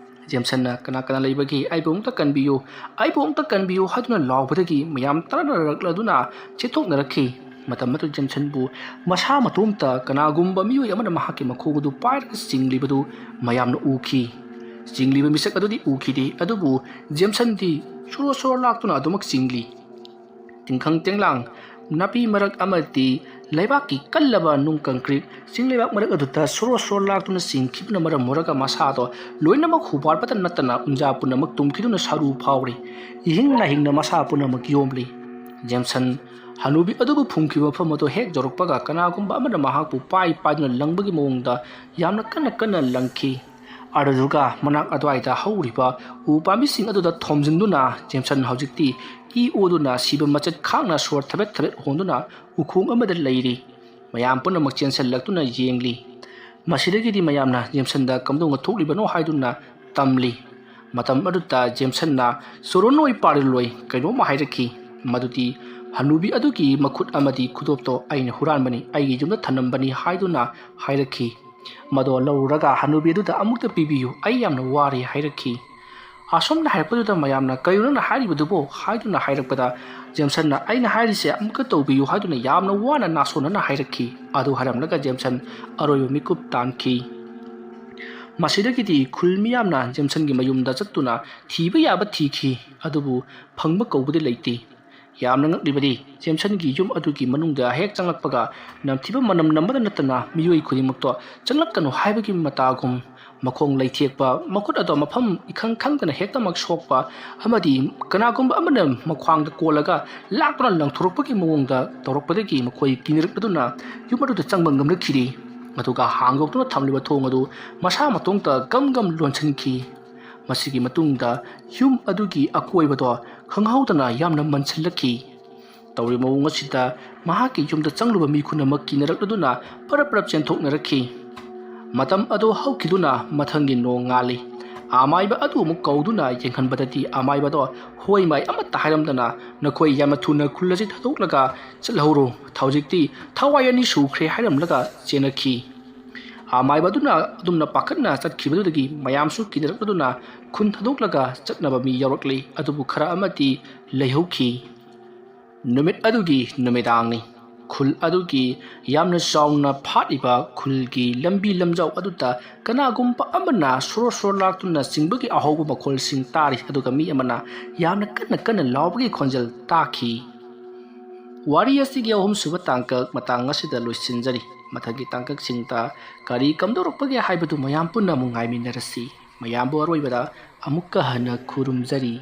ꯖꯦꯝꯁꯟꯅ ꯀꯅꯥ ꯂꯩꯕꯒꯦ ꯑꯩꯕꯨ ꯑꯃꯨꯛꯇ ꯀꯟꯕꯤꯌꯨ ꯍꯥꯏꯗꯨꯅ ꯂꯥꯎꯕꯗꯒꯤ ꯃꯌꯥꯝ ꯇꯔꯛꯂꯗꯨꯅ ꯆꯦꯟꯊꯣꯛꯅꯔꯛꯈꯤ꯫ ꯃꯇꯝ ꯑꯗꯨ ꯖꯦꯝꯁꯟꯕꯨ ꯃꯁꯥ ꯃꯇꯣꯝꯇ ꯀꯅꯥꯒꯨꯝꯕ ꯃꯤꯑꯣꯏ ꯑꯃꯅ ꯃꯍꯥꯛꯀꯤ ꯃꯈꯣꯡ ꯑꯗꯨ ꯄꯥꯏꯔꯒ ꯆꯤꯡꯂꯤꯕꯗꯨ ꯃꯌꯥꯝꯅ ꯎꯈꯤ꯫ ꯆꯤꯡꯂꯤꯕ ꯃꯤꯁꯛ ꯑꯗꯨꯗꯤ ꯎꯈꯤꯗꯦ ꯑꯗꯨꯕꯨ ꯖꯦꯝꯁꯟꯗꯤ ꯁꯣꯔꯣ ꯂꯥꯛꯇꯨꯅ ꯑꯗꯨꯃꯛ ꯆꯤꯡꯂꯤ꯫ ꯇꯤꯡꯈꯪ ꯇꯦꯡꯂꯥꯡ ꯅꯥꯄꯤ ꯃꯔꯛ ꯑꯃꯗꯤ ꯂꯩꯕꯥꯛꯀꯤ ꯀꯜꯂꯕ ꯅꯨꯡ ꯀꯪꯀ꯭ꯔꯤꯠ ꯆꯤꯡꯂꯩꯕꯥꯛ ꯃꯔꯛ ꯑꯗꯨꯗ ꯁꯣꯔꯣ ꯂꯥꯛꯇꯨꯅ ꯆꯤꯡꯈꯤꯕꯅ ꯃꯔꯝ ꯑꯣꯏꯔꯒ ꯃꯁꯥꯗꯣ ꯂꯣꯏꯅꯃꯛ ꯍꯨꯕꯥꯠꯄꯇ ꯅꯠꯇꯅ ꯎꯟꯖꯥ ꯄꯨꯝꯅꯃꯛ ꯇꯨꯝꯈꯤꯗꯨꯅ ꯁꯔꯨ ꯐꯥꯎꯔꯤ꯫ ꯏꯍꯤꯡ ꯃꯁꯥ ꯄꯨꯝꯅꯃꯛ ꯌꯣꯝꯂꯤ꯫ ꯖꯦꯝꯁꯟ ꯍꯅꯨꯕꯤ ꯑꯗꯨꯕꯨ ꯐꯨꯝꯈꯤꯕ ꯃꯐꯝ ꯑꯗꯨ ꯍꯦꯛ ꯌꯧꯔꯛꯄꯒ ꯀꯅꯥꯒꯨꯝꯕ ꯑꯃꯅ ꯃꯍꯥꯛꯄꯨ ꯄꯥꯏꯗꯨꯅ ꯂꯪꯕꯒꯤ ꯃꯑꯣꯡꯗ ꯌꯥꯝꯅ ꯀꯟꯅ ꯂꯪꯈꯤ꯫ ꯑꯗꯨꯒ ꯃꯅꯥꯛ ꯑꯗꯨꯋꯥꯏꯗ ꯍꯧꯔꯤꯕ ꯎ ꯄꯥꯝꯕꯤꯁꯤꯡ ꯑꯗꯨꯗ ꯊꯣꯝꯖꯤꯟꯗꯨꯅ ꯖꯦꯝꯁꯟ ꯍꯧꯖꯤꯛꯇꯤ ꯏ ꯑꯣꯗꯨꯅ ꯁꯤꯕ ꯃꯆꯠ ꯈꯥꯡꯅ ꯁꯣꯔ ꯊꯕꯦꯠ ꯍꯣꯟꯗꯨꯅ ꯎꯈꯣꯡ ꯑꯃꯗ ꯂꯩꯔꯤ꯫ ꯃꯌꯥꯝ ꯄꯨꯝꯅꯃꯛ ꯆꯦꯟꯁꯤꯜꯂꯛꯇꯨꯅ ꯌꯦꯡꯂꯤ꯫ ꯃꯁꯤꯗꯒꯤꯗꯤ ꯃꯌꯥꯝꯅ ꯖꯦꯝꯁꯟꯗ ꯀꯝꯗꯧꯅ ꯊꯣꯛꯂꯤꯕꯅꯣ ꯍꯥꯏꯗꯨꯅ ꯇꯝꯂꯤ꯫ ꯃꯇꯝ ꯑꯗꯨꯗ ꯖꯦꯝꯁꯟꯅ ꯆꯣꯔꯣꯟꯂꯣꯏ ꯄꯥꯔꯤꯂꯣꯏ ꯀꯩꯅꯣꯝꯃ ꯍꯥꯏꯔꯛꯈꯤ ꯃꯗꯨꯗꯤ ꯍꯅꯨꯕꯤ ꯑꯗꯨꯒꯤ ꯃꯈꯨꯠ ꯑꯃꯗꯤ ꯈꯨꯗꯣꯞꯇꯣ ꯑꯩꯅ ꯍꯨꯔꯥꯟꯕꯅꯤ ꯑꯩꯒꯤ ꯌꯨꯝꯗ ꯊꯅꯝꯕꯅꯤ ꯍꯥꯏꯗꯨꯅ ꯍꯥꯏꯔꯛꯈꯤ꯫ ꯃꯗꯣ ꯂꯧꯔꯨꯔꯒ ꯍꯅꯨꯕꯤ ꯑꯗꯨꯗ ꯑꯃꯨꯛꯇ ꯄꯤꯕꯤꯌꯨ ꯑꯩ ꯌꯥꯝꯅ ꯋꯥꯔꯦ ꯍꯥꯏꯔꯛꯈꯤ꯫ ꯑꯁꯣꯝꯅ ꯍꯥꯏꯔꯛꯄꯗꯨꯗ ꯃꯌꯥꯝꯅ ꯀꯔꯤꯅꯣ ꯅꯪꯅ ꯍꯥꯏꯔꯤꯕꯗꯨꯕꯣ ꯍꯥꯏꯗꯨꯅ ꯍꯥꯏꯔꯛꯄꯗ ꯖꯦꯝꯁꯟꯅ ꯑꯩꯅ ꯍꯥꯏꯔꯤꯁꯦ ꯑꯃꯨꯛꯀ ꯇꯧꯕꯤꯌꯨ ꯍꯥꯏꯗꯨꯅ ꯌꯥꯝꯅ ꯋꯥꯅ ꯅꯥꯁꯣꯟꯅꯅ ꯍꯥꯏꯔꯛꯈꯤ꯫ ꯑꯗꯨ ꯍꯥꯏꯔꯝꯂꯒ ꯖꯦꯝꯁꯟ ꯑꯔꯣꯏꯕ ꯃꯤꯀꯨꯞ ꯇꯥꯟꯈꯤ꯫ ꯃꯁꯤꯗꯒꯤꯗꯤ ꯈꯨꯜ ꯃꯤꯌꯥꯝꯅ ꯖꯦꯝꯁꯟꯒꯤ ꯃꯌꯨꯝꯗ ꯆꯠꯇꯨꯅ ꯊꯤꯕ ꯌꯥꯕ ꯊꯤꯈꯤ ꯑꯗꯨꯕꯨ ꯐꯪꯕ ꯀꯧꯕꯗꯤ ꯂꯩꯇꯦ꯫ ꯌꯥꯝꯅ ꯉꯛꯂꯤꯕꯗꯤ ꯖꯦꯝꯁꯟꯒꯤ ꯌꯨꯝ ꯑꯗꯨꯒꯤ ꯃꯅꯨꯡꯗ ꯍꯦꯛ ꯆꯪꯂꯛꯄꯒ ꯅꯝꯊꯤꯕ ꯃꯅꯝ ꯅꯝꯕꯗ ꯅꯠꯇꯅ ꯃꯤꯑꯣꯏ ꯈꯨꯗꯤꯡꯃꯛꯇꯣ ꯆꯪꯂꯛꯀꯅꯨ ꯍꯥꯏꯕꯒꯤ ꯃꯇꯥꯒꯨꯝ ꯃꯈꯣꯡ ꯂꯩꯊꯦꯛꯄ ꯃꯈꯨꯠ ꯑꯗꯣ ꯃꯐꯝ ꯏꯈꯪ ꯈꯪꯗꯅ ꯍꯦꯛꯇꯃꯛ ꯁꯣꯛꯄ ꯑꯃꯗꯤ ꯀꯅꯥꯒꯨꯝꯕ ꯑꯃꯅ ꯃꯈ꯭ꯋꯥꯡꯗ ꯀꯣꯜꯂꯒ ꯂꯥꯛꯇꯨꯅ ꯂꯪꯊꯣꯔꯛꯄꯒꯤ ꯃꯑꯣꯡꯗ ꯇꯧꯔꯛꯄꯗꯒꯤ ꯃꯈꯣꯏ ꯀꯤꯅꯔꯛꯂꯗꯨꯅ ꯌꯨꯝ ꯑꯗꯨꯗ ꯆꯪꯕ ꯉꯝꯂꯛꯈꯤꯗꯦ꯫ ꯑꯗꯨꯒ ꯍꯥꯡꯗꯣꯛꯇꯨꯅ ꯊꯝꯂꯤꯕ ꯊꯣꯡ ꯑꯗꯨ ꯃꯁꯥ ꯃꯇꯣꯝꯇ ꯒꯝ ꯂꯣꯟꯁꯤꯟꯈꯤ꯫ ꯃꯁꯤꯒꯤ ꯃꯇꯨꯡꯗ ꯌꯨꯝ ꯑꯗꯨꯒꯤ ꯑꯀꯣꯏꯕꯗꯣ ꯈꯪꯍꯧꯗꯅ ꯌꯥꯝꯅ ꯃꯟꯁꯤꯜꯂꯛꯈꯤ꯫ ꯇꯧꯔꯤꯕ ꯃꯑꯣꯡ ꯑꯁꯤꯗ ꯃꯍꯥꯛꯀꯤ ꯌꯨꯝꯗ ꯆꯪꯂꯨꯕ ꯃꯤ ꯈꯨꯗꯤꯡꯃꯛ ꯀꯤꯅꯔꯛꯂꯗꯨꯅ ꯄꯔꯞ ꯆꯦꯟꯊꯣꯛꯅꯔꯛꯈꯤ꯫ ꯃꯇꯝ ꯑꯗꯨ ꯍꯧꯈꯤꯗꯨꯅ ꯃꯊꯪꯒꯤ ꯅꯣꯡ ꯉꯥꯜꯂꯤ꯫ ꯑꯃꯥꯏꯕ ꯑꯗꯨ ꯑꯃꯨꯛ ꯀꯧꯗꯨꯅ ꯌꯦꯡꯍꯟꯕꯗꯗꯤ ꯑꯃꯥꯏꯕꯗꯣ ꯍꯣꯏ ꯃꯥꯏ ꯑꯃꯠꯇ ꯍꯥꯏꯔꯝꯗꯅ ꯅꯈꯣꯏ ꯌꯥꯝꯅ ꯊꯨꯅ ꯈꯨꯜ ꯑꯁꯤ ꯊꯥꯗꯣꯛꯂꯒ ꯆꯠꯍꯧꯔꯣ ꯍꯧꯖꯤꯛꯇꯤ ꯊꯋꯥꯏ 2 ꯁꯨꯈ꯭ꯔꯦ ꯍꯥꯏꯔꯝꯂꯒ ꯆꯦꯟꯅꯈꯤ꯫ ꯑꯃꯥꯏꯕ ꯑꯗꯨꯅ ꯑꯗꯨꯝꯅ ꯄꯥꯈꯠꯅ ꯆꯠꯈꯤꯕꯗꯨꯗꯒꯤ ꯃꯌꯥꯝꯁꯨ ꯀꯤꯅꯔꯛꯂꯗꯨꯅ ꯈꯨꯟ ꯊꯥꯗꯣꯛꯂꯒ ꯆꯠꯅꯕ ꯃꯤ ꯌꯥꯎꯔꯛꯂꯤ ꯑꯗꯨꯕꯨ ꯈꯔ ꯑꯃꯗꯤ ꯂꯩꯍꯧꯈꯤ꯫ ꯅꯨꯃꯤꯠ ꯑꯗꯨꯒꯤ ꯅꯨꯃꯤꯗꯥꯡꯅꯤ꯫ ꯈꯨꯜ ꯑꯗꯨꯒꯤ ꯌꯥꯝꯅ ꯆꯥꯎꯅ ꯐꯥꯠꯂꯤꯕ ꯈꯨꯜꯒꯤ ꯂꯝꯕꯤ ꯂꯝꯖꯥꯎ ꯑꯗꯨꯗ ꯀꯅꯥꯒꯨꯝꯕ ꯑꯃꯅ ꯁꯣꯔ ꯁꯣꯔ ꯂꯥꯛꯇꯨꯅ ꯆꯤꯡꯕꯒꯤ ꯑꯍꯧꯕ ꯃꯈꯣꯜꯁꯤꯡ ꯇꯥꯔꯤ ꯑꯗꯨꯒ ꯃꯤ ꯑꯃꯅ ꯌꯥꯝꯅ ꯀꯟꯅ ꯂꯥꯎꯕꯒꯤ ꯈꯣꯟꯖꯦꯜ ꯇꯥꯈꯤ꯫ ꯋꯥꯔꯤ ꯑꯁꯤꯒꯤ ꯑꯍꯨꯝꯁꯨꯕ ꯇꯥꯡꯀꯛ ꯃꯇꯥꯡ ꯑꯁꯤꯗ ꯂꯣꯏꯁꯤꯟꯖꯔꯤ꯫ ꯃꯊꯪꯒꯤ ꯇꯥꯡꯀꯛꯁꯤꯡꯗ ꯀꯔꯤ ꯀꯝꯗꯧꯔꯛꯄꯒꯦ ꯍꯥꯏꯕꯗꯨ ꯃꯌꯥꯝ ꯄꯨꯟꯅ ꯑꯃꯨꯛ ꯉꯥꯏꯃꯤꯟꯅꯔꯁꯤ꯫ ꯃꯌꯥꯝꯕꯨ ꯑꯔꯣꯏꯕꯗ ꯑꯃꯨꯛꯀ ꯍꯟꯅ ꯈꯨꯔꯨꯝꯖꯔꯤ꯫